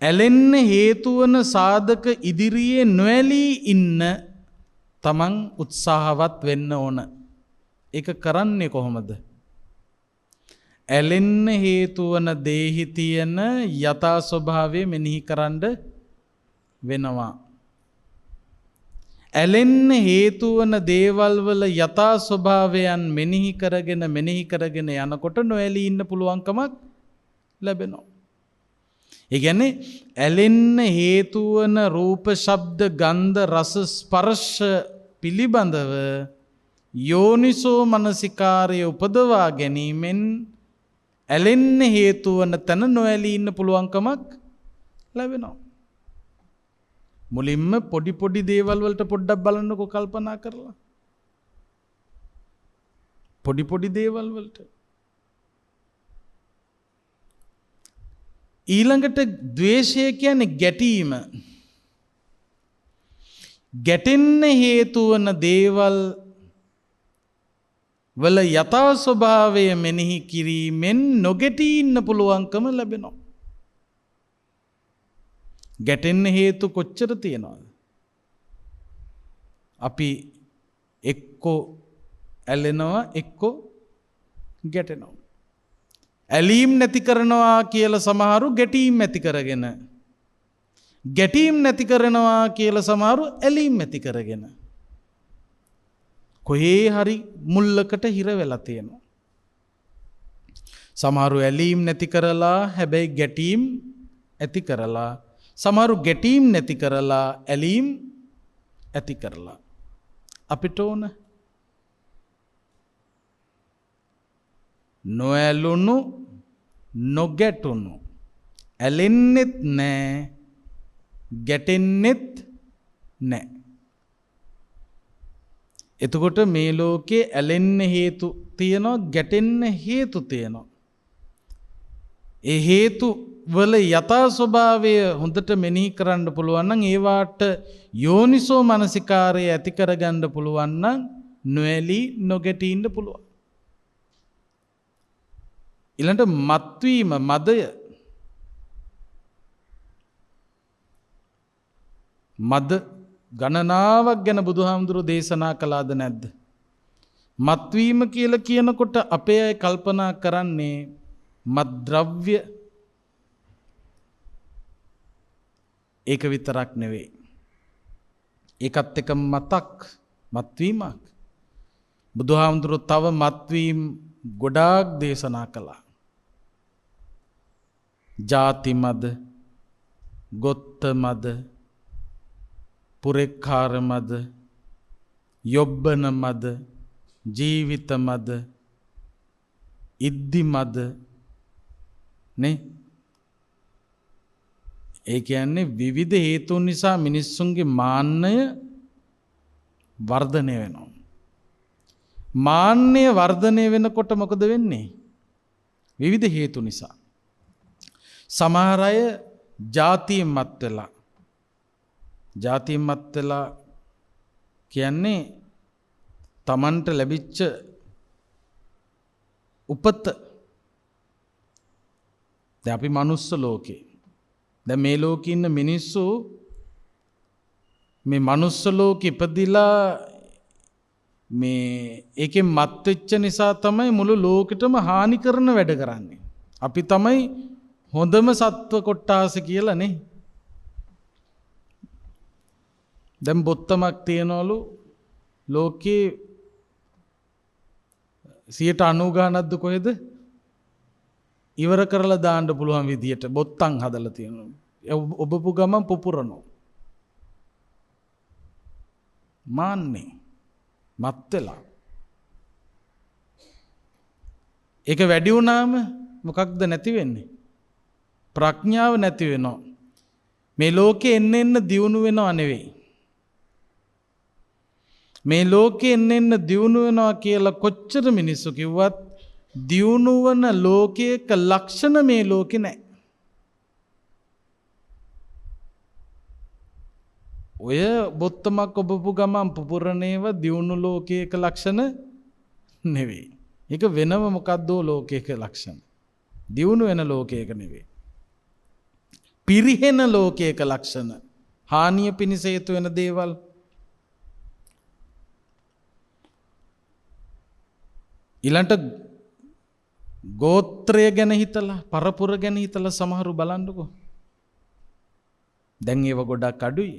Speaker 3: ඇලෙන්න හේතු වන සාධක ඉදිරියේ නොඇලී ඉන්න තමන් උත්සාහවත් වෙන්න ඕන. ඒක කරන්නේ කොහොමද? ඇලෙන්න හේතු වන දේහි තියෙන යථා ස්වභාවය මෙනෙහි කරන්න වෙනවා. ඇලෙන්න හේතු වන දේවල් වල යථා ස්වභාවයන් මෙනෙහි කරගෙන යනකොට නොඇලී ඉන්න පුළුවන්කමක් ලැබෙනවා. ඒ කියන්නේ ඇලෙන්න හේතු වන රූප, ශබ්ද, ගන්ධ, රස, ස්පර්ශ පිළිබඳව යෝනිසෝ මනසිකාරය උපදවා ගැනීමෙන් ඇලෙන්න හේතු වන තැන නොඇලී ඉන්න පුළුවන්කමක් ලැබෙනවා. මුලින්ම පොඩි පොඩි දේවල් වලට පොඩ්ඩක් බලන්නකෝ, කල්පනා කරලා. පොඩි පොඩි දේවල් වලට. ඊළඟට ද්වේෂය කියන්නේ ගැටීම. ගැටෙන්න හේතු වන දේවල් වල යථා ස්වභාවය මෙනෙහි කිරීමෙන් නොගැටී ඉන්න පුළුවන්කම ලැබෙනවා. ගැටෙන්න හේතු කොච්චර තියෙනවද? අපි එක්කෝ ඇලෙනවා, එක්කෝ ගැටෙනවා. ඇලීම් නැති කරනවා කියලා සමහරු ගැටීම් ඇති කරගෙන, ගැටීම් නැති කරනවා කියලා සමහරු ඇලීම් ඇති කරගෙන කොහේ හරි මුල්ලකට හිර වෙලා තියෙනවා. සමහරු ඇලීම් නැති කරලා හැබැයි ගැටීම් ඇති කරලා, සමහරු ගැටීම් නැති කරලා ඇලීම් ඇති කරලා. අපිට ඕන නොඇලුණු, නොගැටුණු, ඇලෙන්නෙත් නෑ, ගැටෙන්නෙත් නෑ. එතකොට මේ ලෝකේ ඇලෙන්න හේතු තියෙනවා, ගැටෙන්න හේතු තියෙනවා. ඒ හේතු වල යථා ස්වභාවය හොඳට මෙනෙහි කරන්න පුළුවන් නම්, ඒවාට යෝනිසෝ මනසිකාරය ඇති කරගන්න පුළුවන් නම් නොඇලී නොගැටී ඉන්න පුළුවන්. ඊළඟට මත්වීම මදය මද ගණනාවක් ගැන බුදුහාමුදුරුවෝ දේශනා කළාද නැද්ද? මත්වීම කියලා කියනකොට අපේ අය කල්පනා කරන්නේ මත්ද්‍රව්‍ය. ඒක විතරක් නෙවෙයි. ඒකත් එක මත්වීමක්. බුදුහාමුදුරුවෝ තව මත්වීම් ගොඩාක් දේශනා කළා. ජාති මද, ගොත්ත මද, පුරෙක්කාර මද, යොබ්බන මද, ජීවිත මද, ඉද්දි මද නේ. ඒ කියන්නේ විවිධ හේතුන් නිසා මිනිස්සුන්ගේ මාන්නය වර්ධනය වෙනවා. මාන්නය වර්ධනය වෙනකොට මොකද වෙන්නේ? විවිධ හේතු නිසා. සමහර අය ජාතියෙන් මත් වෙලා. ජාතියෙන් මත් වෙලා කියන්නේ තමන්ට ලැබිච්ච උපත. දැන් අපි මනුස්ස ලෝකේ. දැන් මේ ලෝකේ ඉන්න මිනිස්සු මේ මනුස්ස ලෝකෙ ඉපදිලා මේ ඒකෙන් මත් වෙච්ච නිසා තමයි මුළු ලෝකෙටම හානි කරන වැඩ කරන්නේ. අපි තමයි හොඳම සත්ව කොට්ටාස කියලා නේ. දැන් බොත්තමක් තියනවලු ලෝකේ 90 ගානක්ද කොහෙද ඉවර කරලා දාන්න පුළුවන් විදියට බොත්තම් හදලා තියෙනවා. ඔබපු ගමන් පුපුරනවා. මාන්නේ මත් වෙලා. ඒක වැඩි වුණාම මොකක්ද නැති වෙන්නේ? ප්‍රඥාව නැති වෙනවා. මේ ලෝකේ එන්න දියුණු වෙනව නෙවෙයි. මේ ලෝකේ එන්න දියුණු වෙනවා කියලා කොච්චර මිනිස්සු කිව්වත් දියුණු වන ලෝකයක ලක්ෂණ මේ ලෝකේ නැහැ. ඔය බොත්තමක් ඔබපු ගමන් පුපුරණේව දියුණු ලෝකයක ලක්ෂණ නෙවෙයි. ඒක වෙනම මොකද්ද ලෝකයක ලක්ෂණ. දියුණු වෙන ලෝකයක නෙවෙයි. පිරිහෙන ලෝකයක ලක්ෂණ. හානිය පිණිස හේතු වෙන දේවල්. ඊළඟට ගෝත්‍රය ගැන හිතලා පරපුර ගැන හිතලා සමහරු බලන්නකෝ. දැන් ඒව ගොඩක් අඩුයි.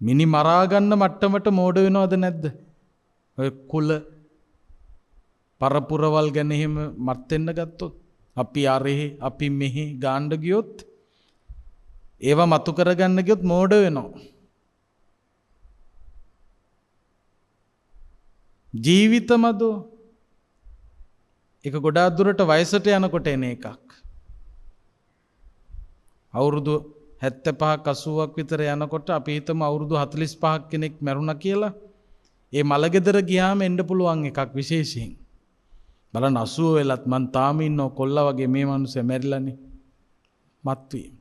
Speaker 3: මිනි මරා ගන්න මට්ටමට මෝඩ වෙනවද නැද්ද? ඔය කුල පරපුරවල් ගැන එහෙම මත් වෙන්න ගත්තොත් අපි අරෙහි අපි මෙහි ගාන්න ගියොත් ඒවා මතු කරගන්න ගියොත් මෝඩ වෙනවා. ජීවිතමදෝ ඒක ගොඩාක් දුරට වයසට යනකොට එන එකක්. අවුරුදු 75ක් 80ක් විතර යනකොට අපි හිතමු අවුරුදු 45ක් කෙනෙක් මැරුණා කියලා. ඒ මලගෙදර ගියාම එන්න පුළුවන් එකක් විශේෂයෙන්. බලන්න 80 වෙලත් මං තාම ඉන්නව කොල්ලා වගේ මේ මිනිස්සු මැරිලානේ. මත්වීම.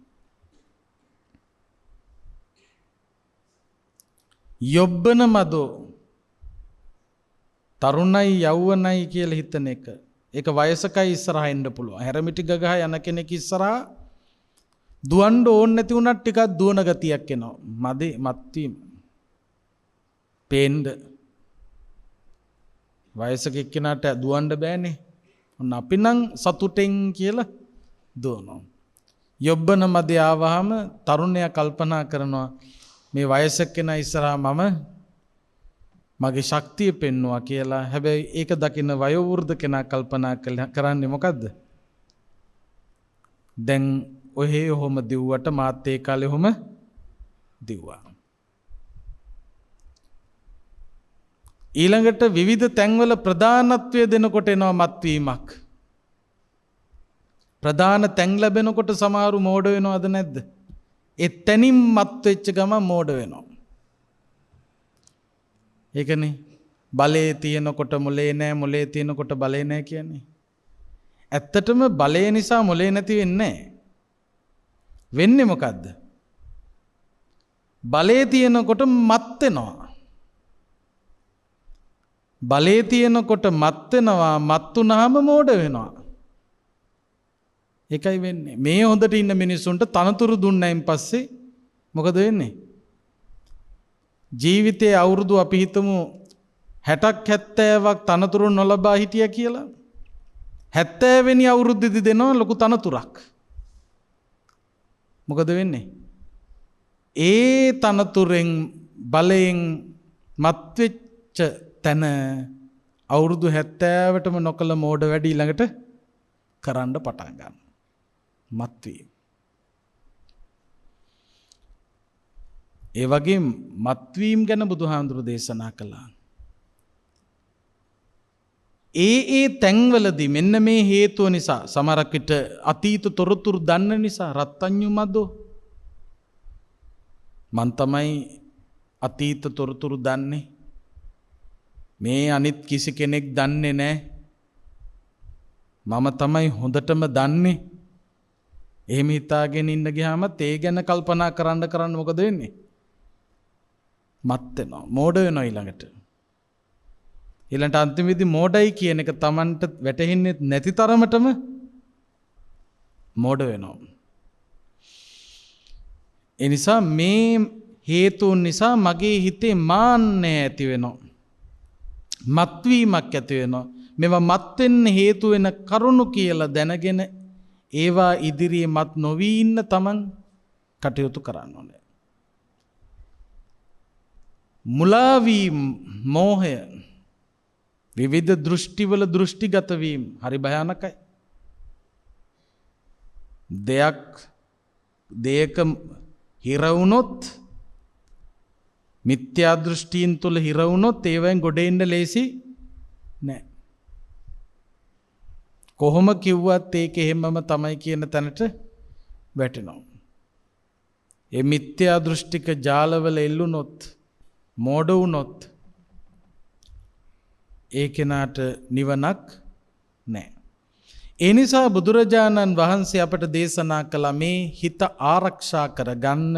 Speaker 3: යොබ්බන මදෝ තරුණයි යෞවනයි කියලා හිතන එක. ඒක වයසකයි ඉස්සරහා එන්න පුළුවන්. හැරමිටි ගගහ යන කෙනෙක් ඉස්සරහා දුවන්න ඕනේ නැති වුණත් ටිකක් දුවන ගතියක් එනවා. මත්වීම. පේන්න වයසක එක්කෙනාට දුවන්න බෑනේ. ඔන්න අපි නම් සතුටෙන් කියලා දුවනවා. යොබ්බන මදේ ආවහම තරුණයා කල්පනා කරනවා මේ වයසක කෙනා ඉස්සරහා මගේ ශක්තිය පෙන්නවා කියලා. හැබැයි ඒක දකින්න වයෝවෘද්ධ කෙනා කල්පනා කරන්නේ මොකද්ද? දැන් ඔහේ ඔහොම දිව්වට මාත් ඒ කාලේ ඔහොම දිව්වා. ඊළඟට විවිධ තැන්වල ප්‍රධානත්වය දෙනකොට එනවා මත්වීමක්. ප්‍රධාන තැන් ලැබෙනකොට සමහරු මෝඩ වෙනවද නැද්ද? එතනින් මත් වෙච්ච ගමන් මෝඩ වෙනවා. ඒකනේ බලේ තියෙනකොට මොලේ නැහැ, මොලේ තියෙනකොට බලේ නැහැ කියන්නේ. ඇත්තටම බලේ නිසා මොලේ නැති වෙන්නේ නැහැ. වෙන්නේ මොකද්ද? බලේ තියෙනකොට මත් වෙනවා. බලේ තියෙනකොට මත් වෙනවා, මත් වුනහම මෝඩ වෙනවා. ඒකයි වෙන්නේ. මේ හොඳට ඉන්න මිනිස්සුන්ට තනතුරු දුන්නයින් පස්සේ මොකද වෙන්නේ? ජීවිතයේ අවුරුදු අපි හිතමු 60ක් 70ක් තනතුරු නොලබා හිටියා කියලා. 70 වෙනි අවුරුද්දේදී දෙනවා ලොකු තනතුරක්. මොකද වෙන්නේ? ඒ තනතුරෙන් බලයෙන් මත්වෙච්ච තැන අවුරුදු 70ටම නොකල මෝඩ වැඩි ළඟට කරන්න පටන් ගන්න. මත්වීම. ඒ වගේ මත්වීම ගැන බුදුහාමුදුරු දේශනා කළා. ඒ තැන්වලදී මෙන්න මේ හේතුව නිසා සමහරක් විට අතීත තොරතුරු දන්න නිසා රත්ත්‍ඤ්ඤු මදෝ මන් තමයි අතීත තොරතුරු දන්නේ. මේ අනිත් කිසි කෙනෙක් දන්නේ නැහැ. මම තමයි හොඳටම දන්නේ. එහෙම හිතාගෙන ඉන්න ගියාමත් ඒ ගැන කල්පනා කරන්න මොකද වෙන්නේ? මත් වෙනවා. මෝඩ වෙනවා ඊළඟට. ඊළඟට අන්තිමේදී මෝඩයි කියන එක Tamanට වැටහෙන්නේ නැති තරමටම මෝඩ වෙනවා. ඒ නිසා මේ හේතුන් නිසා මගේ හිතේ මාන්නය ඇති වෙනවා. මත්වීමක් ඇති වෙනවා. මේවා මත් වෙන්න හේතු වෙන කරුණු කියලා දැනගෙන ඒවා ඉදිරියේ මත් නොවී ඉන්න Taman කටයුතු කරන්න ඕනේ. මුලා වීම, මෝහය, විවිධ දෘෂ්ටිවල දෘෂ්ටිගත වීම හරි භයානකයි. දෙයක හිර වුණොත්, මිත්‍යා දෘෂ්ටීන් තුල හිර වුණොත් ඒවෙන් ගොඩ එන්න ලේසි නෑ. කොහොම කිව්වත් ඒක එහෙමම තමයි කියන තැනට වැටෙනවා. ඒ මිත්‍යා දෘෂ්ටික ජාලවල එල්ලුනොත්, මෝඩ වුණොත් ඒ කෙනාට නිවනක් නැහැ. ඒ නිසා බුදුරජාණන් වහන්සේ අපට දේශනා කළ මේ හිත ආරක්ෂා කරගන්න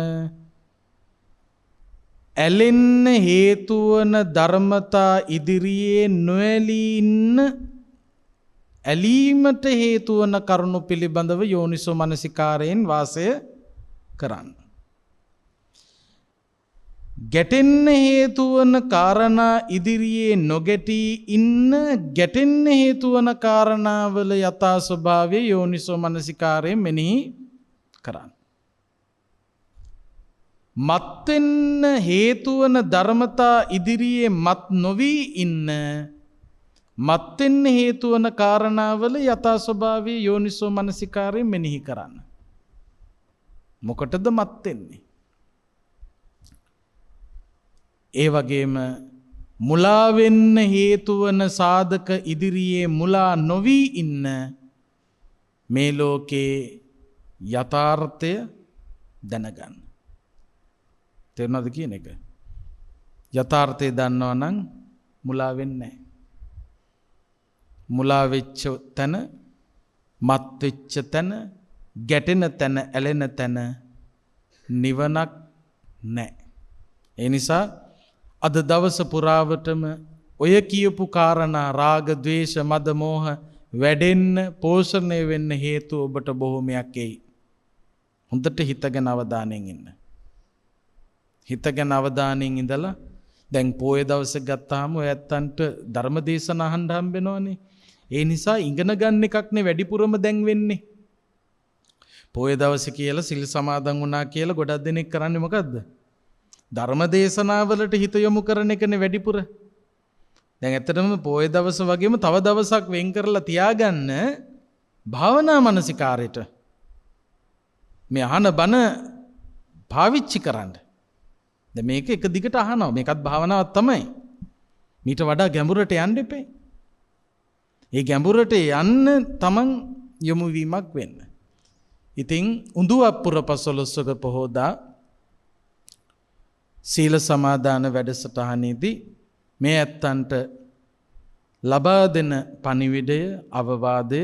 Speaker 3: ඇලෙන්න හේතු වන ධර්මතා ඉදිරියේ නොඇලී ඉන්න, ඇලීමට හේතු වන කරුණු පිළිබඳව යෝනිසෝ මනසිකාරයෙන් වාසය කරන්න. ගැටෙන්න හේතු වන කාරණා ඉදිරියේ නොගැටී ඉන්න, ගැටෙන්න හේතු වන කාරණාවල යථා ස්වභාවය යෝනිසෝ මනසිකාරයෙන් මෙනෙහි කරන්න. මත් වෙන්න හේතු වන ධර්මතා ඉදිරියේ මත් නොවී ඉන්න, මත් වෙන්න හේතු වන කාරණාවල යථා ස්වභාවය යෝනිසෝ මනසිකාරයෙන් මෙනෙහි කරන්න. මොකටද මත් වෙන්නේ? ඒ වගේම මුලා වෙන්න හේතු වන සාධක ඉදිරියේ මුලා නොවී ඉන්න, මේ ලෝකේ යථාර්ථය දැනගන්න. තේරුණාද කියන එක? යථාර්ථය දන්නවා නම් මුලා වෙන්නේ නැහැ. මුලා වෙච්ච තැන, මත් වෙච්ච තැන, ගැටෙන තැන, ඇලෙන තැන නිවනක් නැහැ. ඒ නිසා අද දවස පුරාවටම ඔය කියපු කාරණා රාග, ద్వේෂ, මද, මෝහ වැඩෙන්න, පෝෂණය වෙන්න හේතු ඔබට බොහොමයක් එයි. හොඳට හිතගෙන අවධානයෙන් ඉන්න. හිතගෙන අවධානයෙන් ඉඳලා දැන් පොයේ දවසේ ගත්තාම ඔය ඇත්තන්ට ධර්ම දේශන අහන්න හම්බ වෙනවනේ. ඒ නිසා ඉගෙන ගන්න එකක් නේ වැඩිපුරම දැන් වෙන්නේ. පොයේ දවසේ කියලා සිල් සමාදන් වුණා කියලා ගොඩක් දෙනෙක් කරන්නේ මොකද්ද? ධර්ම දේශනාවලට හිත යොමු කරන එකනේ වැඩිපුර. දැන් ඇත්තටම පොයේ දවස වගේම තව දවසක් වෙන් කරලා තියාගන්න භාවනා මානසිකාරයට. මේ අහන බණ පාවිච්චි කරන්න. දැන් මේක එක දිගට අහනවා. මේකත් භාවනාවක් තමයි. මීට වඩා ගැඹුරට යන්න එපේ. ඒ ගැඹුරට යන්න තමන් යොමු වීමක් වෙන්න. ඉතින් උඳුවප්පුර පසළොස්වක පොහෝදා සීල සමාදාන වැඩසටහනේදී මේ ඇත්තන්ට ලබා දෙන පණිවිඩය, අවවාදය,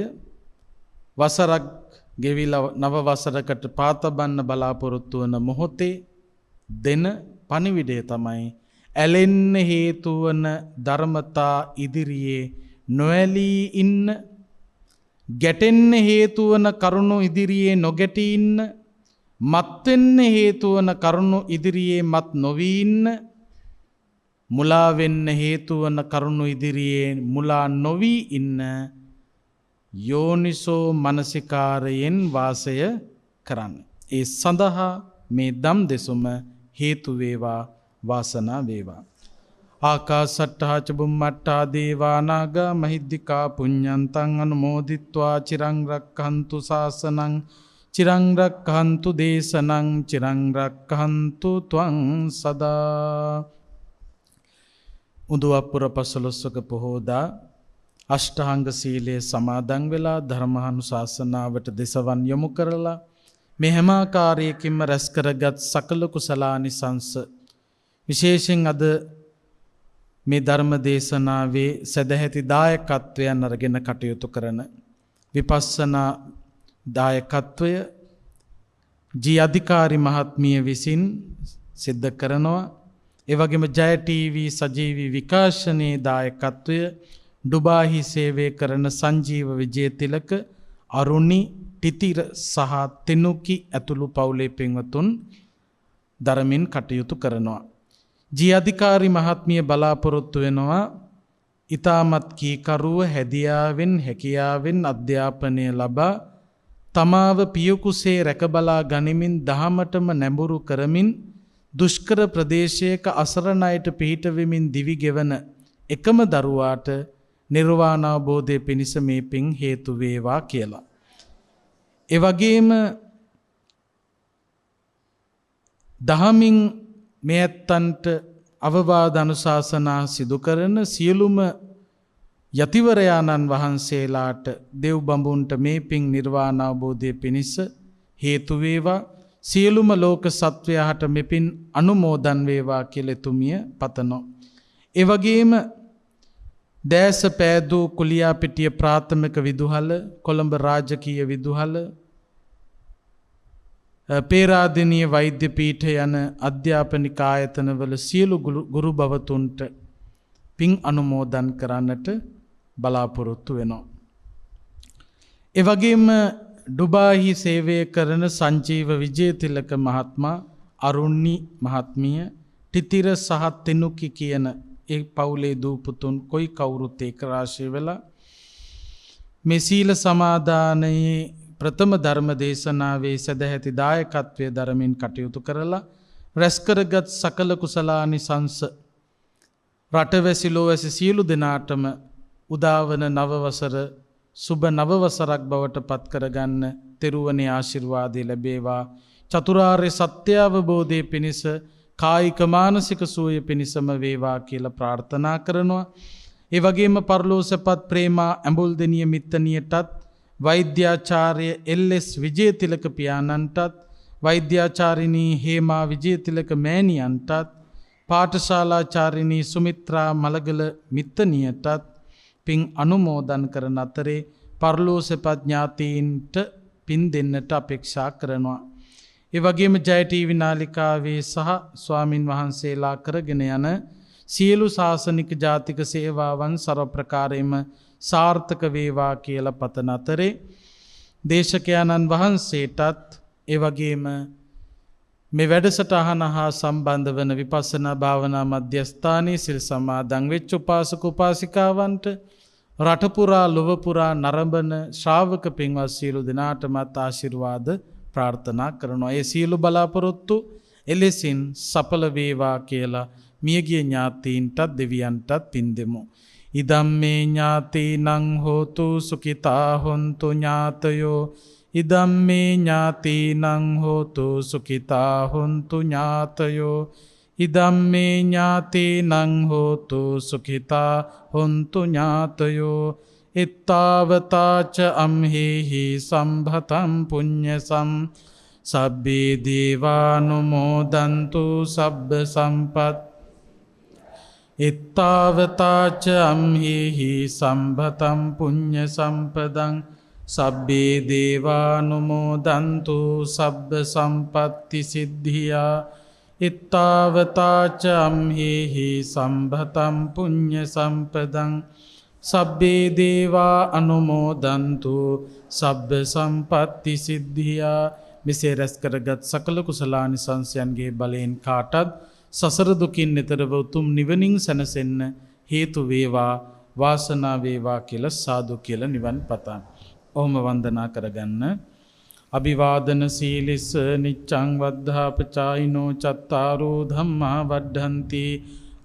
Speaker 3: වසරක් ගෙවිලා නව වසරකට පාතබන්න බලාපොරොත්තු වන මොහොතේ දෙන පණිවිඩය තමයි ඇලෙන්න හේතු වන ධර්මතා ඉදිරියේ නොඇලී ඉන්න, ගැටෙන්න හේතු වන කරුණු ඉදිරියේ නොගැටී ඉන්න, මත් වෙන්න හේතු වන කරුණු ඉදිරියේ මත් නොවී ඉන්න, මුලා වෙන්න හේතු වන කරුණු ඉදිරියේ මුලා නොවී ඉන්න යෝනිසෝ මනසිකාරයෙන් වාසය කරන්න. ඒ සඳහා මේ දම් දෙසුම හේතු වේවා, වාසනා වේවා. ආකාසට්ඨා ච බුම්මට්ඨා දේවා නාග මහිද්దికා පුඤ්ඤන්තං අනුමෝදිත්වා චිරං රක්ඛන්තු ශාසනං චිරං රක්ඛන්තු දේශනං චිරං රක්ඛන්තු ත්වං සදා. උදුවප්පුර පසළොස්වක පොහෝදා අෂ්ටාංග සීලයේ සමාදන් වෙලා ධර්මානුශාසනාවට දෙසවන් යොමු කරලා මේ හැම ආකාරයකින්ම රැස් කරගත් සකල කුසලානිසංස විශේෂයෙන් අද මේ ධර්ම දේශනාවේ සදැහැති දායකත්වයන් අරගෙන කටයුතු කරන විපස්සනා දායකත්වය ජී අධිකාරි මහත්මිය විසින් සිද්ධ කරනවා. ඒ වගේම ජය ටීවී සජීවී විකාශනයේ දායකත්වය ඩුබායි සේවය කරන සංජීව විජේතිලක, අරුණි, ටිතිර සහ තෙනුකි ඇතුළු පවුලේ පින්වතුන් ධර්මින් කටයුතු කරනවා. ජී අධිකාරි මහත්මිය බලාපොරොත්තු වෙනවා ඊ타මත් කීකරුව හැදියාවෙන් හැකියාවෙන් අධ්‍යාපනය ලබා තමාව පියකුසේ රැකබලා ගනිමින් දහමටම නැඹුරු කරමින් දුෂ්කර ප්‍රදේශයක අසරණ අයට පිහිට වෙමින් දිවි ගෙවන එකම දරුවාට නිර්වාණ අවබෝධය පිණිස මේ පින් හේතු වේවා කියලා. ඒ වගේම දහමින් මේ ඇත්තන්ට අවවාද අනුශාසනා සිදු කරන සියලුම යතිවරයාණන් වහන්සේලාට දෙව් බඹුන්ට මේ පින් නිර්වාණ අවබෝධය පිණිස හේතු වේවා. සියලුම ලෝක සත්වයාට මෙපින් අනුමෝදන් වේවා කියලා එතුමිය පතනවා. ඒ වගේම දැස පෑදූ කුලියාපිටිය ප්‍රාථමික විදුහල, කොළඹ රාජකීය විදුහල, පේරාදෙණිය වෛද්‍ය පීඨ යන අධ්‍යාපනික ආයතනවල සියලු ගුරු භවතුන්ට පින් අනුමෝදන් කරන්නට බලාපොරොත්තු වෙනවා. ඒ වගේම ඩුබායි සේවය කරන සංජීව විජේතිලක මහත්මයා, අරුණි මහත්මිය, ටිතිර සහ තෙනුකි කියන ඒ පවුලේ දූපුතුන් කොයි කවුරුත් ඒක රාශිය වෙලා මේ සීල සමාදානයේ ප්‍රථම ධර්ම දේශනාවේ සදැහැති දායකත්වයේ ධර්මින් කටයුතු කරලා රැස් කරගත් සකල කුසලානිසංස රටවැසි ලෝවැසි සියලු දෙනාටම උදාවන නවවසර සුබ නවවසරක් බවට පත් කරගන්න තෙරුවනේ ආශිර්වාදය ලැබේවා. චතුරාර්ය සත්‍ය අවබෝධය පිණිස කායික මානසික සුවය පිණිසම වේවා කියලා ප්‍රාර්ථනා කරනවා. ඒ වගේම පරලෝසපත් ප්‍රේමා ඇඹුල්දෙනිය මිත්තනියටත්, වෛද්‍යාචාර්ය එල්.එස්. විජේතිලක පියාණන්ටත්, වෛද්‍යාචාරිණී හේමා විජේතිලක මෑණියන්ටත්, පාඨශාලාචාරිණී සුමිත්‍රා මලගල මිත්තනියටත් පින් අනුමෝදන් කරන අතරේ පරලෝසපත් ඥාතීන්ට පින් දෙන්නට අපේක්ෂා කරනවා. ඒ වගේම ජය ටීවී නාලිකාවේ සහ ස්වාමින් වහන්සේලා කරගෙන යන සියලු ශාසනික ජාතික සේවාවන් ਸਰව ප්‍රකාරයෙන්ම සාර්ථක වේවා කියලා පතන අතරේ දේශකයන්න් වහන්සේටත් ඒ වගේම මේ වැඩසටහන හා සම්බන්ධ වන විපස්සනා භාවනා මධ්‍යස්ථානයේ සිල් සමාදන් වෙච්ච උපාසක උපාසිකාවන්ට රට පුරා ලොව පුරා නරඹන ශ්‍රාවක පින්වත් සියලු දෙනාටමත් ආශිර්වාද ප්‍රාර්ථනා කරනවා. ඒ සියලු බලාපොරොත්තු එලෙසින් සඵල වේවා කියලා මියගිය ඥාතීන්ටත් දෙවියන්ටත් පින් දෙමු. ඉදම්මේ ඥාතීනං හෝතු සුඛිතා හොන්තු ඥාතයෝ, ඉදම්මේ ඥාතීනං හෝතු සුඛිතා හොන්තු ඥාතයෝ, ඉදම්මේ ඥාතීනං හෝතු සුඛිතා හොන්තු ඥාතයෝ. ඉත්තාවතාච අම්හෙහි සම්භතම් පුඤ්ඤසම් සබ්බේ දේවානුමෝදන්තු සබ්බ සම්පත්. ඉත්තාවතාච අම්හෙහි සම්භතම් පුඤ්ඤ සම්පදං සබ්බේ දේවානුමෝදන්තු සබ්බ සම්පත්ති සිද්ධියා. ඉත්තාවතාච අම්හෙහි සම්භතම් පුඤ්ඤ සම්පදං සබ්බේ දේවා අනුමෝදන්තු සබ්බ සම්පත්ති සිද්ධියා. මෙසේ රැස් කරගත් සකල කුසලානිසංසයන්ගේ බලයෙන් කාටත් සසර දුකින් එතරව උතුම් නිවනින් සැනසෙන්න හේතු වේවා වාසනාව වේවා කියලා සාදු කියලා නිවන් පතන්. ඔහොම වන්දනා කරගන්න. අභිවාදන සීලිස නිච්ඡං වද්ධාපචායිනෝ චත්තාරෝ ධම්මා වඩ්ඩන්ති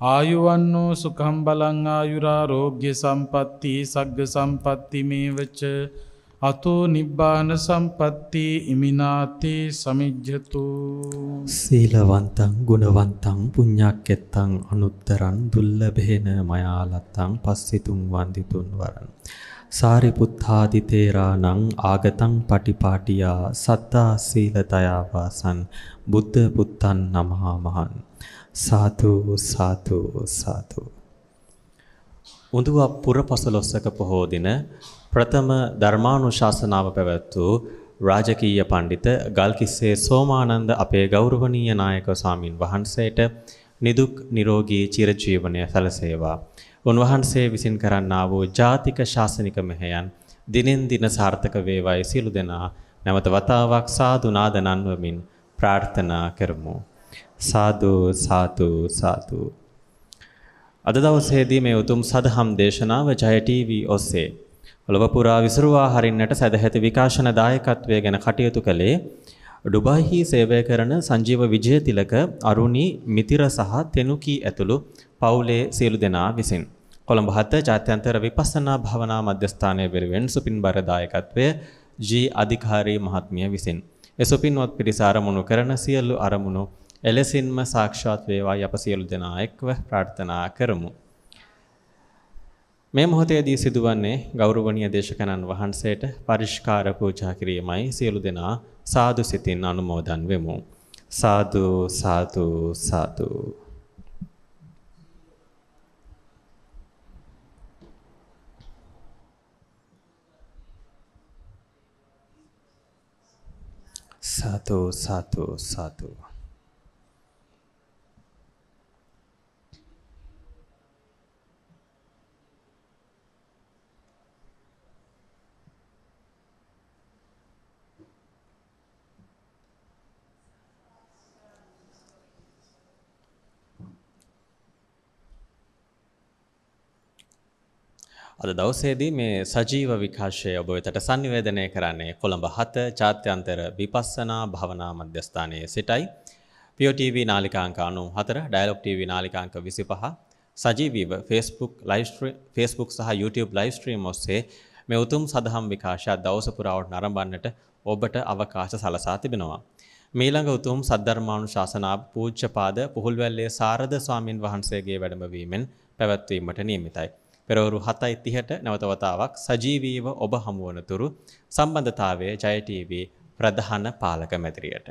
Speaker 3: ආයුවන්නෝ සුඛං බලං ආයුරාෝග්‍ය සම්පatti සග්ග සම්පatti මේවච අතෝ නිබ්බාන සම්පatti ඉමිනාතේ සමිජ්ජතු.
Speaker 1: සීලවන්තං ගුණවන්තං පුඤ්ඤක්කෙත්තං අනුත්තරං දුල්ලභේන මයාලත්තං පස්සිතුං වන්දිතුන් වරං සාරිපුත්තාදි තේරාණං ආගතං පටිපාටියා සත්තා සීලතයා වාසං බුද්ධ පුත්තං නමහාමහං. සාතු සාතු සාතු. උඳුව පුරපසළොස්වක පොහෝ දින ප්‍රථම ධර්මානුශාසනාව පැවැත් වූ රාජකීය පඬිත ගල්කිස්සේ සෝමානන්ද අපේ ගෞරවනීය නායක ස්වාමින් වහන්සේට නිදුක් නිරෝගී චිරජීවනය සැලසේවා. උන්වහන්සේ විසින් කරන්නා වූ ජාතික ශාසනික මෙහෙයන් දිනෙන් දින සාර්ථක වේවායි සියලු දෙනා නැවත වතාවක් සාදු නාද නන්වමින් ප්‍රාර්ථනා කරමු. සාදු සාදු සාදු. අද දවසේදී මේ උතුම් සදහම් දේශනාව ජය TV ඔස්සේ ලොව පුරා විසුරුවා හරින්නට සදැහැති විකාශන දායකත්වය ගැන කටයුතු කළේ ඩුබායිහි සේවය කරන සංජීව විජයතිලක අරුණි මිතිර සහ තෙනුකී ඇතුළු පවුලේ සියලු දෙනා විසින්. කොළඹ 7 ජාත්‍යන්තර විපස්සනා භාවනා මධ්‍යස්ථානයේ වෙනුවෙන් සුපින්බර දායකත්වය ජී අධිකාරී මහත්මිය විසින්. ඒ සුපින්වත් පිරිස ආරමුණු කරන සියලු අරමුණු එලෙසින්ම සාක්ෂාත් වේවායි අප සියලු දෙනා එක්ව ප්‍රාර්ථනා කරමු. මේ මොහොතේදී සිදුවන්නේ ගෞරවනීය දේශකයන්න් වහන්සේට පරිස්කාර පූජා කිරීමයි. සියලු දෙනා සාදු සිතින් අනුමෝදන් වෙමු. සාදු සාදු සාදු. සාදු සාදු සාදු. අද දවසේදී මේ සජීව විකාශය ඔබ වෙතට sannivedanaya කරන්නේ කොළඹ 7 ජාත්‍යන්තර විපස්සනා භාවනා මධ්‍යස්ථානයේ සිටයි. PO TV නාලිකාංක 94, Dialog TV නාලිකාංක 25 සජීවීව Facebook සහ YouTube live stream ඔස්සේ මේ උතුම් සදහම් විකාශය දවස පුරාවට නරඹන්නට ඔබට අවකාශ සලසා තිබෙනවා. මීළඟ උතුම් සද්ධර්මානුශාසනාව පූජ්‍යපාද පුහුල්වැල්ලේ සාරද ස්වාමින් වහන්සේගේ වැඩමවීමෙන් පැවැත්වීමට නියමිතයි. පෙරවරු 7:30ට නැවත වතාවක් සජීවීව ඔබ හමුවන තුරු සම්බන්ධතාවයේ ජය TV ප්‍රධාන පාලක මැදිරියට.